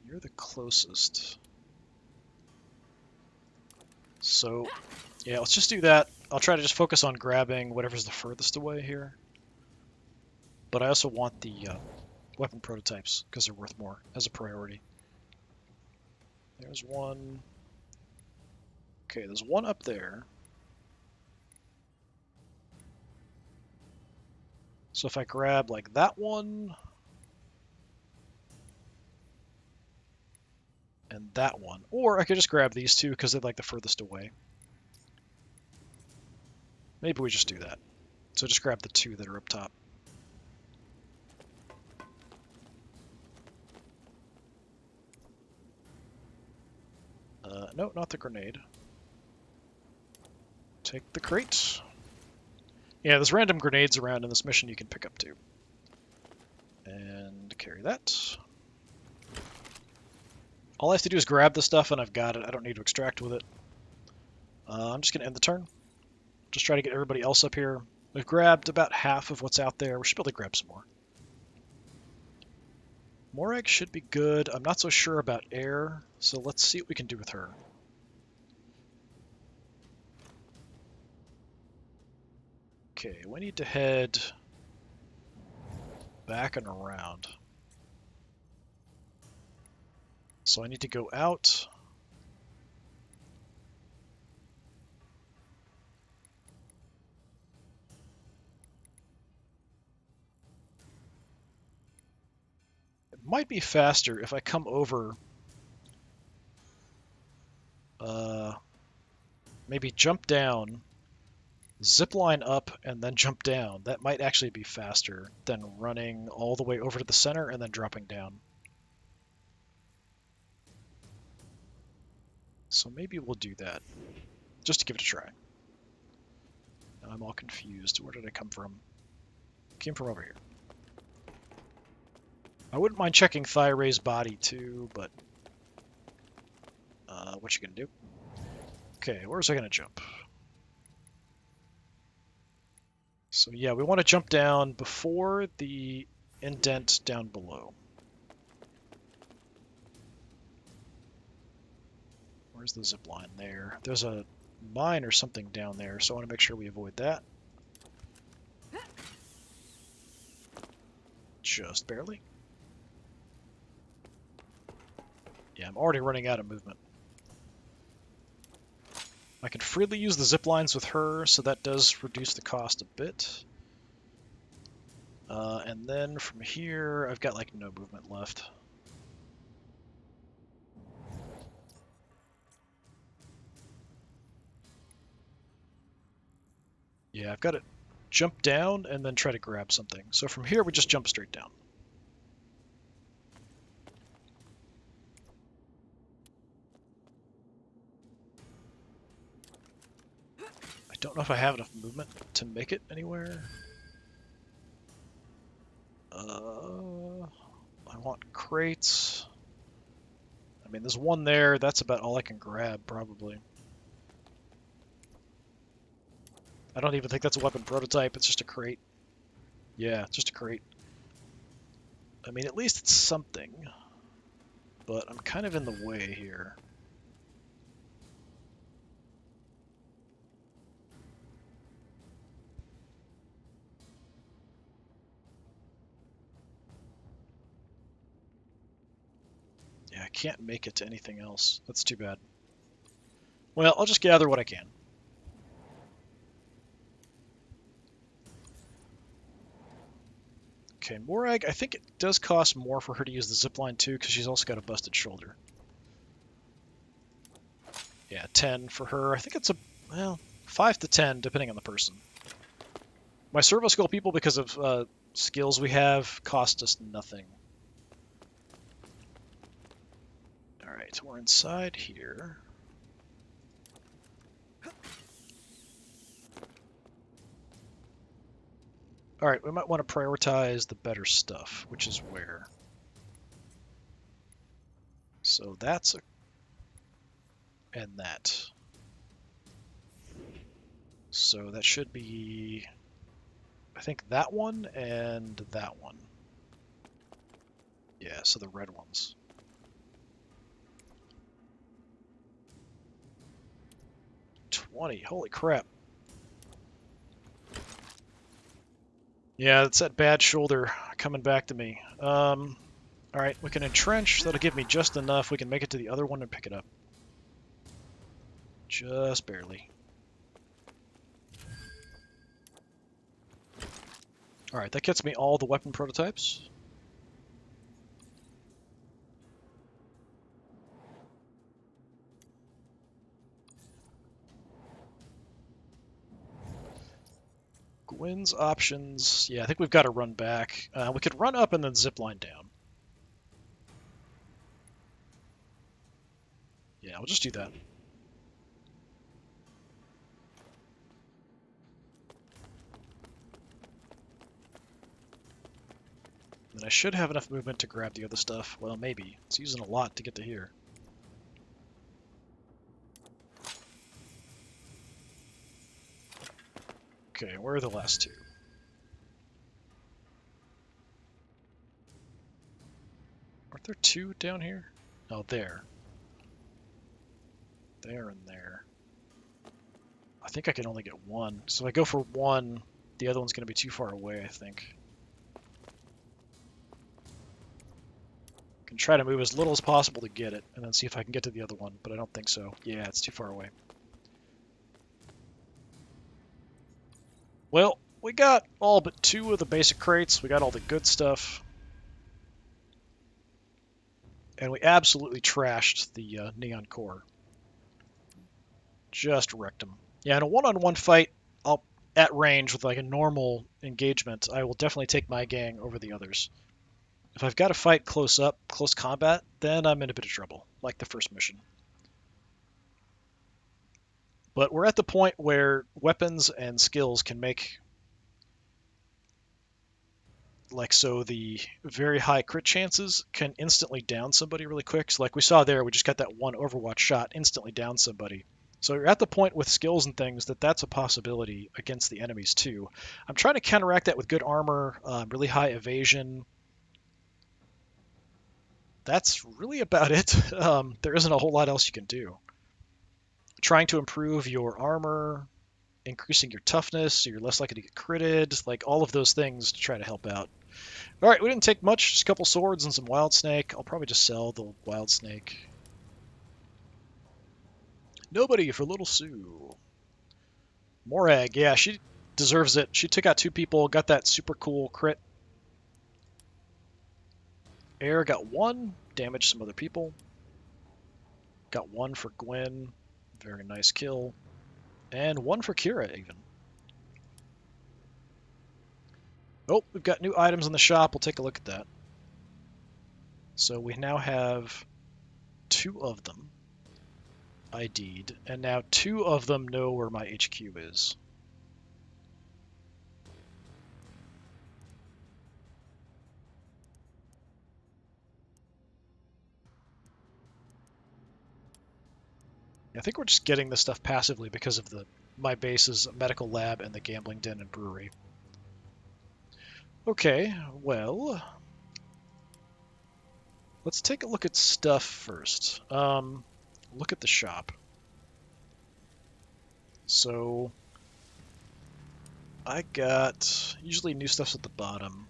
You're the closest. So, yeah, let's just do that. I'll try to just focus on grabbing whatever's the furthest away here. But I also want the weapon prototypes, because they're worth more as a priority. There's one. Okay, there's one up there. So if I grab, like, that one, and that one, or I could just grab these two, because they're, like, the furthest away. Maybe we just do that. So just grab the two that are up top. No, not the grenade. Take the crate. Yeah, there's random grenades around in this mission you can pick up too. And carry that. All I have to do is grab the stuff and I've got it. I don't need to extract with it. I'm just going to end the turn. Just try to get everybody else up here. We've grabbed about half of what's out there. We should be able to grab some more. Morag should be good. I'm not so sure about air, so let's see what we can do with her. Okay, we need to head back and around. So I need to go out. It might be faster if I come over, maybe jump down, zip line up, and then jump down. That might actually be faster than running all the way over to the center and then dropping down. So maybe we'll do that, just to give it a try. Now I'm all confused. Where did I come from? Came from over here. I wouldn't mind checking Thyray's body too, but what you gonna do? Okay, where's I gonna jump? So yeah, we want to jump down before the indent down below. Where's the zip line there? There's a mine or something down there, so I want to make sure we avoid that. Just barely. Yeah, I'm already running out of movement. I can freely use the zip lines with her, so that does reduce the cost a bit. And then from here, I've got like no movement left. Yeah, I've got to jump down and then try to grab something. So from here, we just jump straight down. I don't know if I have enough movement to make it anywhere. I want crates. I mean, there's one there. That's about all I can grab, probably. I don't even think that's a weapon prototype. It's just a crate. Yeah, it's just a crate. I mean, at least it's something. But I'm kind of in the way here. Yeah, I can't make it to anything else. That's too bad. Well, I'll just gather what I can. Okay, Morag, I think it does cost more for her to use the zipline too, because she's also got a busted shoulder. Yeah, 10 for her. I think it's well, 5 to 10, depending on the person. My servo skull people, because of skills we have, cost us nothing. Alright, we're inside here. Alright, we might want to prioritize the better stuff, which is where? So that's and that. So that should be, I think, that one and that one. Yeah, so the red ones. $20. Holy crap. Yeah, it's that bad shoulder coming back to me. Alright, we can entrench. That'll give me just enough. We can make it to the other one and pick it up. Just barely. Alright, that gets me all the weapon prototypes. Gwyn's options. Yeah, I think we've got to run back. We could run up and then zip line down. Yeah, we'll just do that. Then I should have enough movement to grab the other stuff. Well, maybe. It's using a lot to get to here. Okay, where are the last two? Aren't there two down here? Oh, there. There and there. I think I can only get one. So if I go for one, the other one's going to be too far away, I think. Can try to move as little as possible to get it, and then see if I can get to the other one, but I don't think so. Yeah, it's too far away. Well, we got all but two of the basic crates. We got all the good stuff. And we absolutely trashed the Neon Core. Just wrecked him. Yeah, in a one-on-one fight, at range with like a normal engagement, I will definitely take my gang over the others. If I've got to fight close up, close combat, then I'm in a bit of trouble, like the first mission. But we're at the point where weapons and skills can make, like, so the very high crit chances can instantly down somebody really quick. So like we saw there, we just got that one Overwatch shot, instantly down somebody. So you're at the point with skills and things that's a possibility against the enemies too. I'm trying to counteract that with good armor, really high evasion. That's really about it. There isn't a whole lot else you can do. Trying to improve your armor, increasing your toughness so you're less likely to get critted, like all of those things to try to help out. All right, we didn't take much, just a couple swords and some wild snake. I'll probably just sell the wild snake. Nobody for Little Sue. Morag, yeah, she deserves it. She took out two people, got that super cool crit. Air got one, damaged some other people. Got one for Gwyn, very nice kill. And one for Kira, even. Oh, we've got new items in the shop. We'll take a look at that. So we now have two of them ID'd, and now two of them know where my HQ is. I think we're just getting this stuff passively because of my base's medical lab and the gambling den and brewery. Okay, well, let's take a look at stuff first. Look at the shop. So I got, usually new stuff's at the bottom,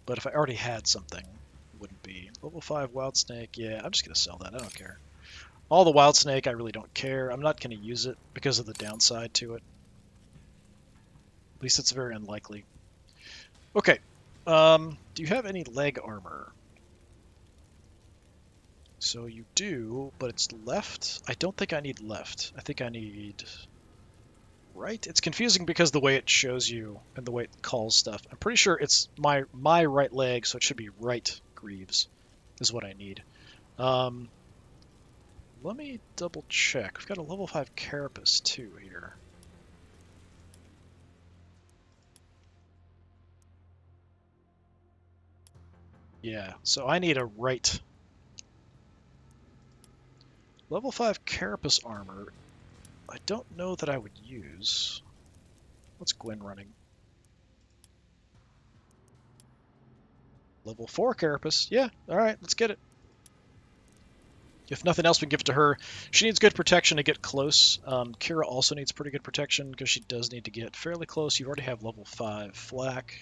but if I already had something, it wouldn't be. Level 5 wild snake, yeah, I'm just gonna sell that, I don't care. All the wild snake, I really don't care. I'm not gonna use it because of the downside to it. At least it's very unlikely. Okay, do you have any leg armor? So you do, but it's left. I don't think I need left. I think I need right. It's confusing because the way it shows you and the way it calls stuff. I'm pretty sure it's my right leg, so it should be right greaves is what I need. Let me double check. We've got a level 5 carapace too here. Yeah, so I need a right Level 5 carapace armor, I don't know that I would use. What's Gwen running? Level 4 carapace. Yeah, alright, let's get it. If nothing else, we can give it to her. She needs good protection to get close. Kira also needs pretty good protection because she does need to get fairly close. You already have level 5 flak.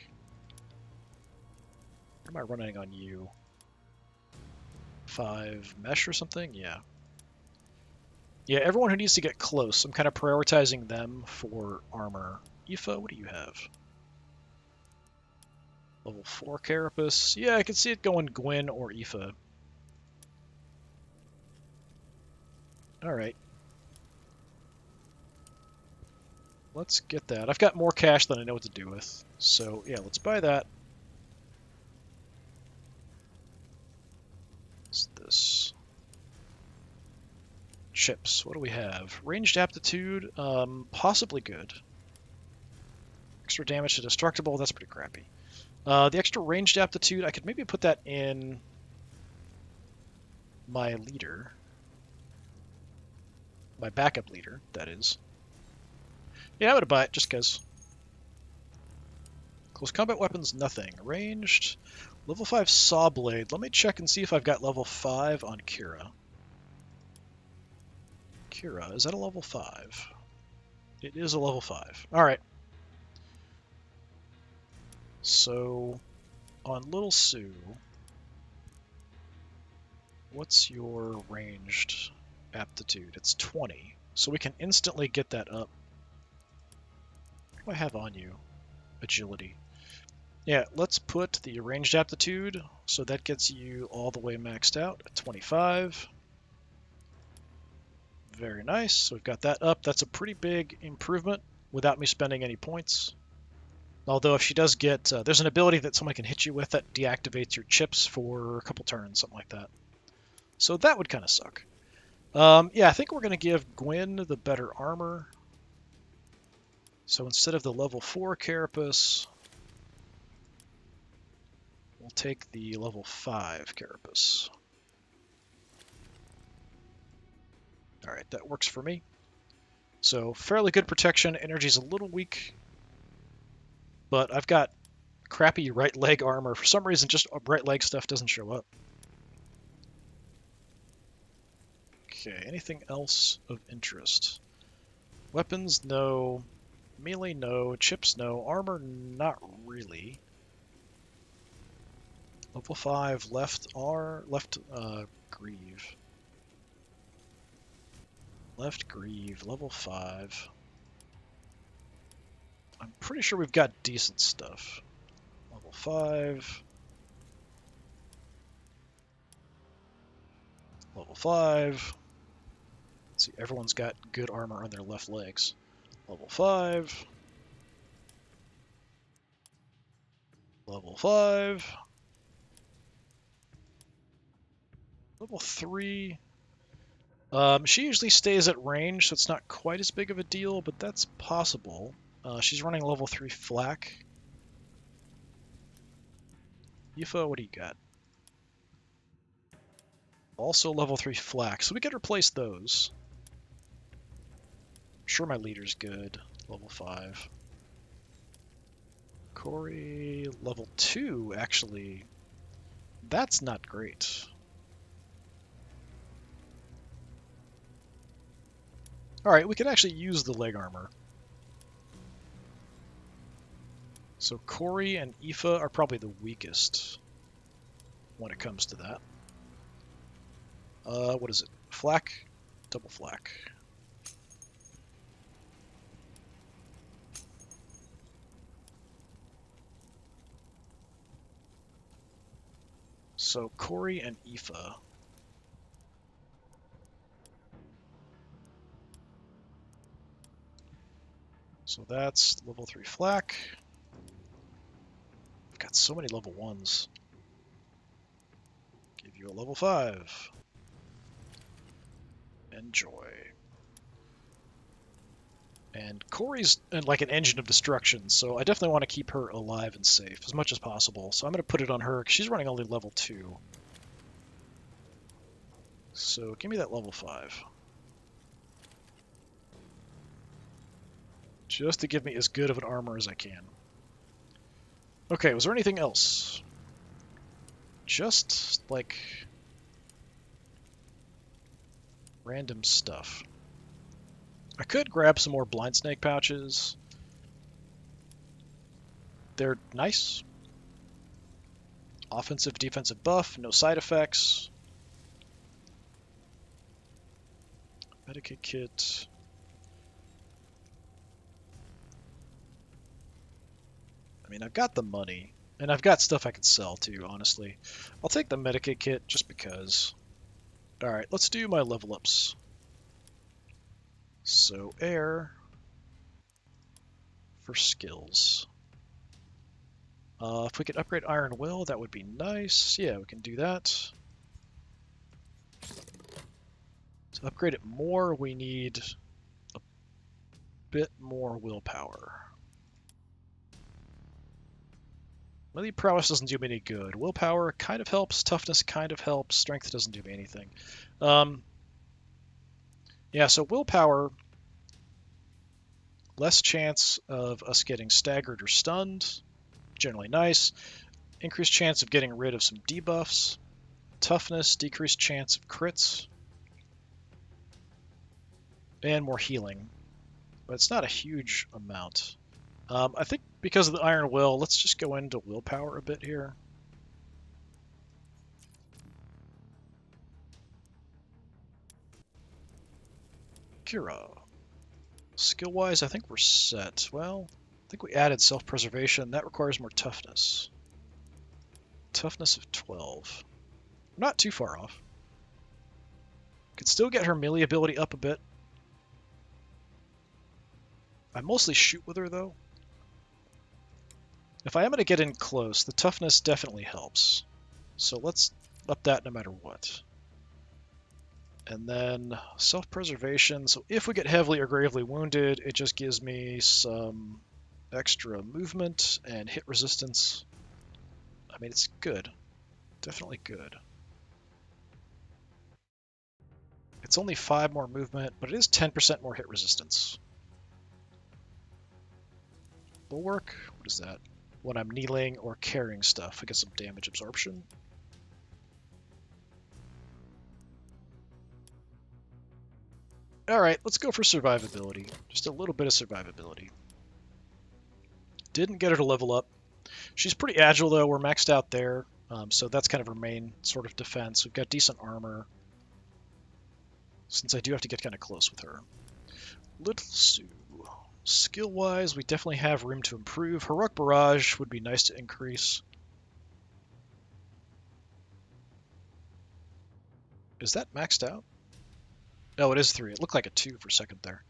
What am I running on you? 5 mesh or something? Yeah. Yeah, everyone who needs to get close, I'm kind of prioritizing them for armor. Aoife, what do you have? Level 4 carapace. Yeah, I can see it going Gwen or Aoife. Alright. Let's get that. I've got more cash than I know what to do with. So, yeah, let's buy that. What's this? Chips. What do we have? Ranged aptitude, possibly good. Extra damage to destructible, that's pretty crappy. The extra ranged aptitude, I could maybe put that in my leader. My backup leader, that is. Yeah, I'm gonna buy it just because. Close combat weapons, nothing. Ranged, level 5 saw blade. Let me check and see if I've got level 5 on Kira. Kira, is that a level 5? It is a level 5. Alright. So, on Little Sue, what's your ranged aptitude? It's 20. So we can instantly get that up. What do I have on you? Agility. Yeah, let's put the ranged aptitude, so that gets you all the way maxed out at 25. Very nice. So we've got that up. That's a pretty big improvement without me spending any points. Although if she does get... there's an ability that someone can hit you with that deactivates your chips for a couple turns, something like that. So that would kind of suck. Yeah, I think we're going to give Gwen the better armor. So instead of the level 4 carapace, we'll take the level 5 carapace. Alright, that works for me. So fairly good protection. Energy's a little weak, but I've got crappy right leg armor. For some reason, just right leg stuff doesn't show up. Okay, anything else of interest? Weapons, no. Melee, no. Chips, no. Armor, not really. Level 5, left Grieve. Left Grieve, level 5. I'm pretty sure we've got decent stuff. Level 5. Level 5. Let's see, everyone's got good armor on their left legs. Level 5. Level 5. Level 3. She usually stays at range, so it's not quite as big of a deal, but that's possible. She's running level 3 flak. Aoife, what do you got? Also level 3 flak, so we could replace those. I'm sure my leader's good. Level 5. Corey, level 2, actually. That's not great. Alright, we could actually use the leg armor. So Corey and Aoife are probably the weakest when it comes to that. What is it? Flak? Double flak. So Corey and Aoife. So that's level 3 flak. I've got so many level 1s. Give you a level 5. Enjoy. And Corey's like an engine of destruction, so I definitely want to keep her alive and safe as much as possible. So I'm going to put it on her, because she's running only level 2. So give me that level 5. Just to give me as good of an armor as I can. Okay, was there anything else? Just, like, random stuff. I could grab some more blind snake pouches. They're nice. Offensive, defensive buff, no side effects. Medikit kit. I mean, I've got the money, and I've got stuff I could sell too, honestly. I'll take the Medikit kit just because. Alright, let's do my level ups. So, air for skills. If we could upgrade Iron Will, that would be nice. Yeah, we can do that. To upgrade it more, we need a bit more willpower. Melee prowess doesn't do me any good. Willpower kind of helps, toughness kind of helps, strength doesn't do me anything. Yeah, so willpower, less chance of us getting staggered or stunned, generally nice. Increased chance of getting rid of some debuffs. Toughness, decreased chance of crits. And more healing. But it's not a huge amount. I think because of the Iron Will, let's just go into willpower a bit here. Kira. Skill-wise, I think we're set. Well, I think we added self-preservation. That requires more toughness. Toughness of 12. We're not too far off. Could still get her melee ability up a bit. I mostly shoot with her, though. If I am going to get in close, the toughness definitely helps. So let's up that no matter what. And then self-preservation. So if we get heavily or gravely wounded, it just gives me some extra movement and hit resistance. I mean, it's good. Definitely good. It's only 5 more movement, but it is 10% more hit resistance. Bulwark? What is that? When I'm kneeling or carrying stuff, I get some damage absorption. Alright, let's go for survivability. Just a little bit of survivability. Didn't get her to level up. She's pretty agile, though. We're maxed out there, so that's kind of her main sort of defense. We've got decent armor, since I do have to get kind of close with her. Little Sue. Skill-wise, we definitely have room to improve. Heroic Barrage would be nice to increase. Is that maxed out? Oh, it is 3. It looked like a 2 for a second there.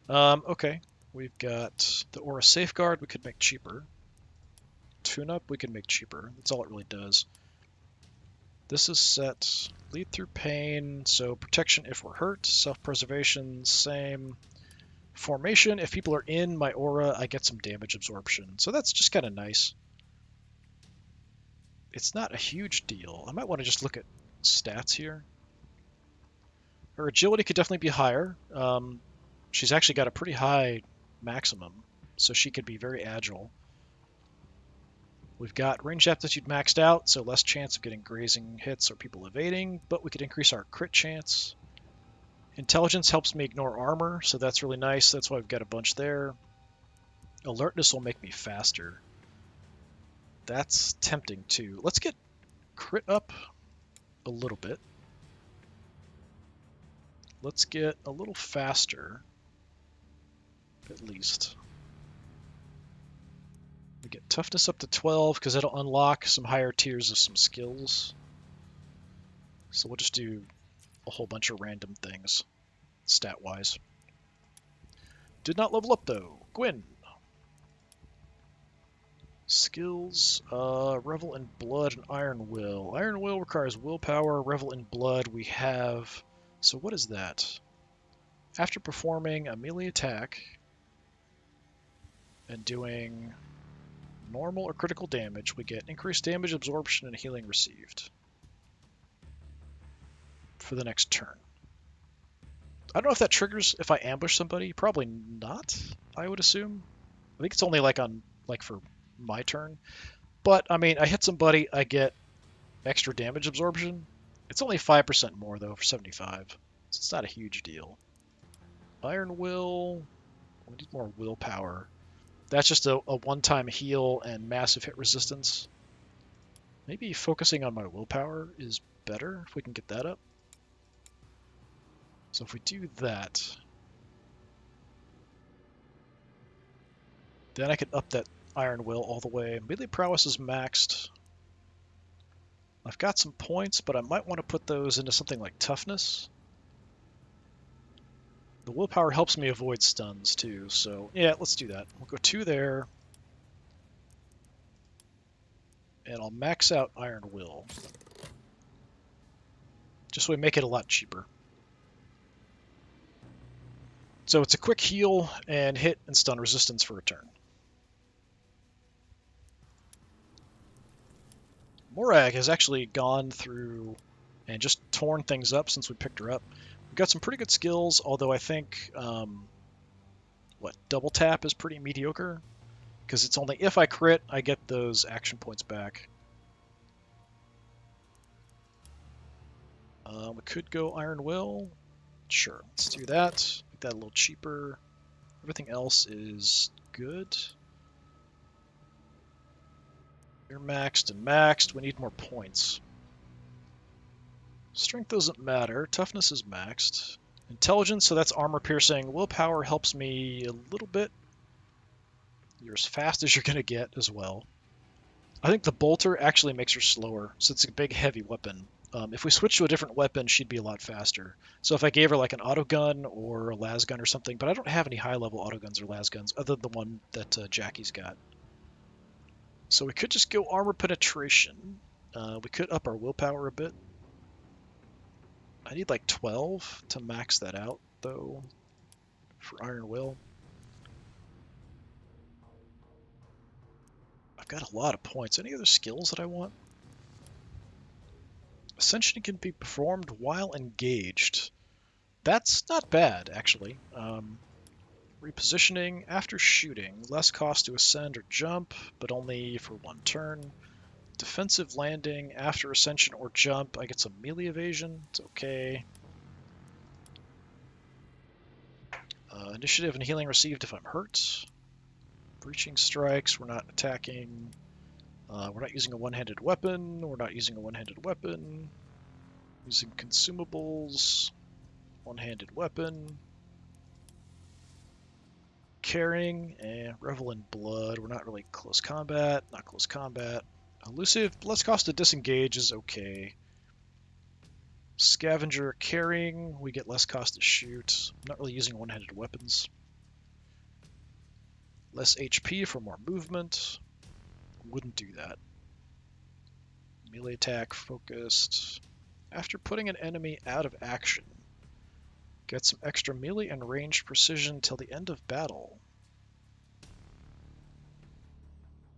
Okay. We've got the Aura Safeguard we could make cheaper. Tune-up we can make cheaper. That's all it really does. This is set. Lead through pain, so protection if we're hurt. Self-preservation, same. Formation, if people are in my aura, I get some damage absorption. So that's just kind of nice. It's not a huge deal. I might want to just look at stats here. Her agility could definitely be higher. She's actually got a pretty high maximum, so she could be very agile. We've got ranged aptitude maxed out, so less chance of getting grazing hits or people evading, but we could increase our crit chance. Intelligence helps me ignore armor, so that's really nice. That's why we've got a bunch there. Alertness will make me faster. That's tempting too. Let's get crit up a little bit. Let's get a little faster, at least. We get toughness up to 12 because it'll unlock some higher tiers of some skills. So we'll just do a whole bunch of random things, stat-wise. Did not level up, though. Gwyn. Skills, Revel in Blood and Iron Will. Iron Will requires willpower. Revel in Blood we have... So what is that? After performing a melee attack and doing normal or critical damage, we get increased damage absorption and healing received. for the next turn. I don't know if that triggers if I ambush somebody. Probably not, I would assume. I think it's only like on for my turn. But I mean, I hit somebody, I get extra damage absorption. It's only 5% more though for 75. So it's not a huge deal. Iron Will. We need more willpower. That's just a one-time heal and massive hit resistance. Maybe focusing on my willpower is better if we can get that up. So if we do that, then I can up that Iron Will all the way. Melee prowess is maxed. I've got some points, but I might want to put those into something like toughness. The willpower helps me avoid stuns too, so yeah, let's do that. We'll go 2 there. And I'll max out Iron Will. Just so we make it a lot cheaper. So it's a quick heal and hit and stun resistance for a turn. Morag has actually gone through and just torn things up since we picked her up. We've got some pretty good skills, although I think double tap is pretty mediocre, because it's only if I crit, I get those action points back. We could go Iron Will. Sure, let's do that. Make that a little cheaper. Everything else is good. You're maxed and maxed. We need more points. Strength doesn't matter. Toughness is maxed. Intelligence, so that's armor piercing. Willpower helps me a little bit. You're as fast as you're going to get as well. I think the bolter actually makes her slower, so it's a big heavy weapon. If we switch to a different weapon, she'd be a lot faster. So if I gave her like an autogun or a lasgun or something, but I don't have any high-level autoguns or lasguns other than the one that Jackie's got. So we could just go armor penetration. We could up our willpower a bit. I need like 12 to max that out, though, for Iron Will. I've got a lot of points. Any other skills that I want? Ascension can be performed while engaged. That's not bad, actually. Repositioning after shooting. Less cost to ascend or jump, but only for 1 turn. Defensive landing after ascension or jump. I get some melee evasion. It's okay. Initiative and healing received if I'm hurt. Breaching strikes. We're not attacking. We're not using a one-handed weapon. We're not using a one-handed weapon. Using consumables. One-handed weapon. Carrying and revel in blood. We're not really close combat. Not close combat. Elusive. Less cost to disengage is okay. Scavenger carrying. We get less cost to shoot. I'm not really using one-handed weapons. Less HP for more movement. Wouldn't do that. Melee attack focused. After putting an enemy out of action, get some extra melee and ranged precision till the end of battle.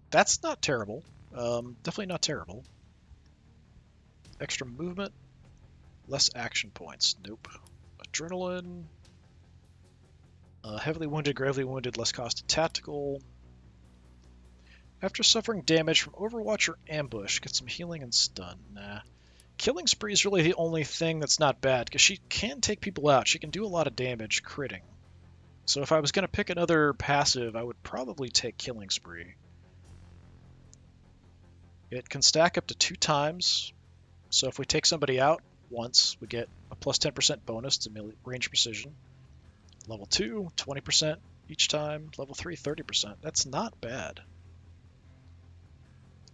That's not terrible. Definitely not terrible. Extra movement. Less action points. Nope. Adrenaline. Heavily wounded, gravely wounded, less cost of tactical. After suffering damage from Overwatch or Ambush, get some healing and stun. Nah. Killing Spree is really the only thing that's not bad, because she can take people out. She can do a lot of damage critting. So if I was going to pick another passive, I would probably take Killing Spree. It can stack up to 2 times. So if we take somebody out once, we get a plus 10% bonus to melee range precision. Level 2, 20% each time. Level 3, 30%. That's not bad.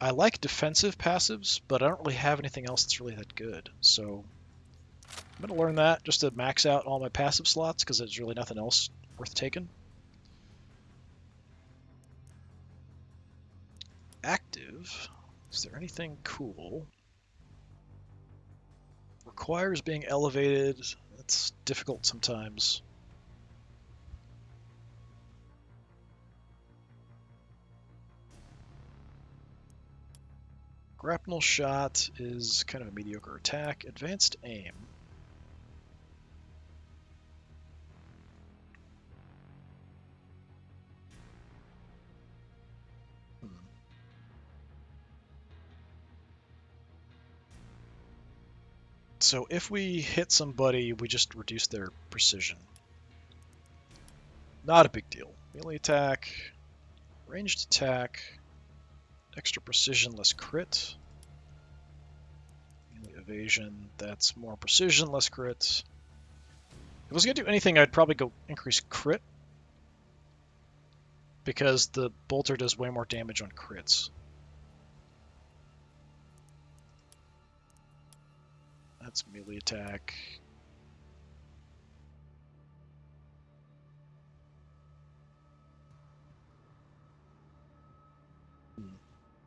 I like defensive passives, but I don't really have anything else that's really that good. So I'm going to learn that just to max out all my passive slots, because there's really nothing else worth taking. Active. Is there anything cool? Requires being elevated. That's difficult sometimes. Grapnel shot is kind of a mediocre attack. Advanced aim. So if we hit somebody, we just reduce their precision. Not a big deal. Melee attack, ranged attack, extra precision, less crit. Melee evasion, that's more precision, less crit. If I was going to do anything, I'd probably go increase crit, because the bolter does way more damage on crits. That's melee attack.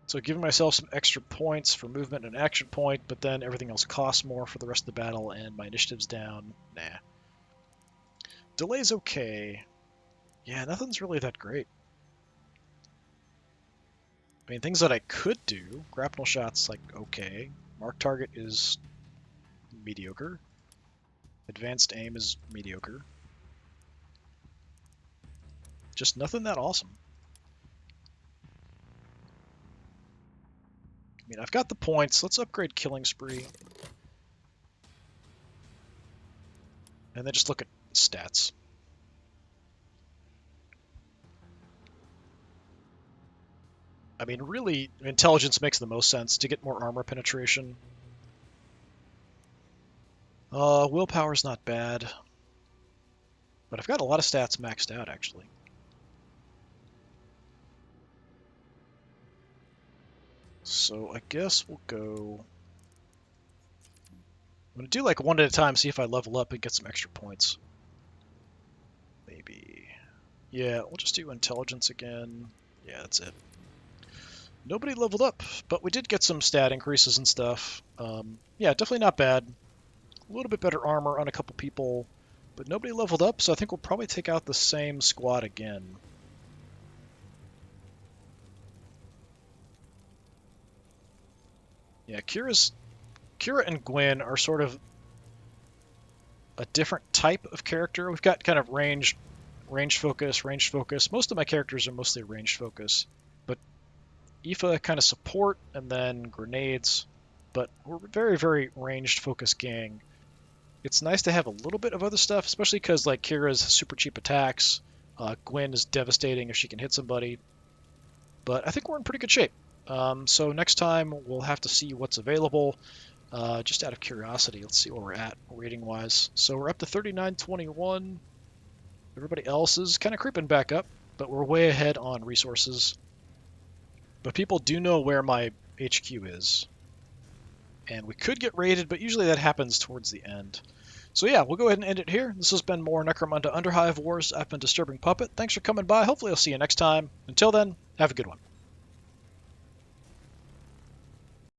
So giving myself some extra points for movement and action point, but then everything else costs more for the rest of the battle, and my initiative's down. Nah. Delay's okay. Yeah, nothing's really that great. I mean, things that I could do, grapnel shot's like okay. Mark target is mediocre. Advanced aim is mediocre. Just nothing that awesome. I mean, I've got the points. Let's upgrade Killing Spree. And then just look at stats. I mean, really, intelligence makes the most sense to get more armor penetration. Willpower's not bad. But I've got a lot of stats maxed out, actually. So I guess we'll go... I'm going to do like one at a time, see if I level up and get some extra points. Maybe... Yeah, we'll just do intelligence again. Yeah, that's it. Nobody leveled up, but we did get some stat increases and stuff. Yeah, definitely not bad. A little bit better armor on a couple people, but nobody leveled up, so I think we'll probably take out the same squad again. Yeah, Kira and Gwen are sort of a different type of character. We've got kind of ranged focus. Most of my characters are mostly ranged focus, but Aoife kind of support and then grenades, but we're a very, very ranged focus gang. It's nice to have a little bit of other stuff, especially because like Kira's super cheap attacks. Gwen is devastating if she can hit somebody, but I think we're in pretty good shape. So next time we'll have to see what's available. Just out of curiosity, let's see where we're at rating-wise. So we're up to 3921. Everybody else is kind of creeping back up, but we're way ahead on resources. But people do know where my HQ is. And we could get raided, but usually that happens towards the end. So yeah, we'll go ahead and end it here. This has been more Necromunda Underhive Wars. I've been Disturbing Puppet. Thanks for coming by. Hopefully I'll see you next time. Until then, have a good one.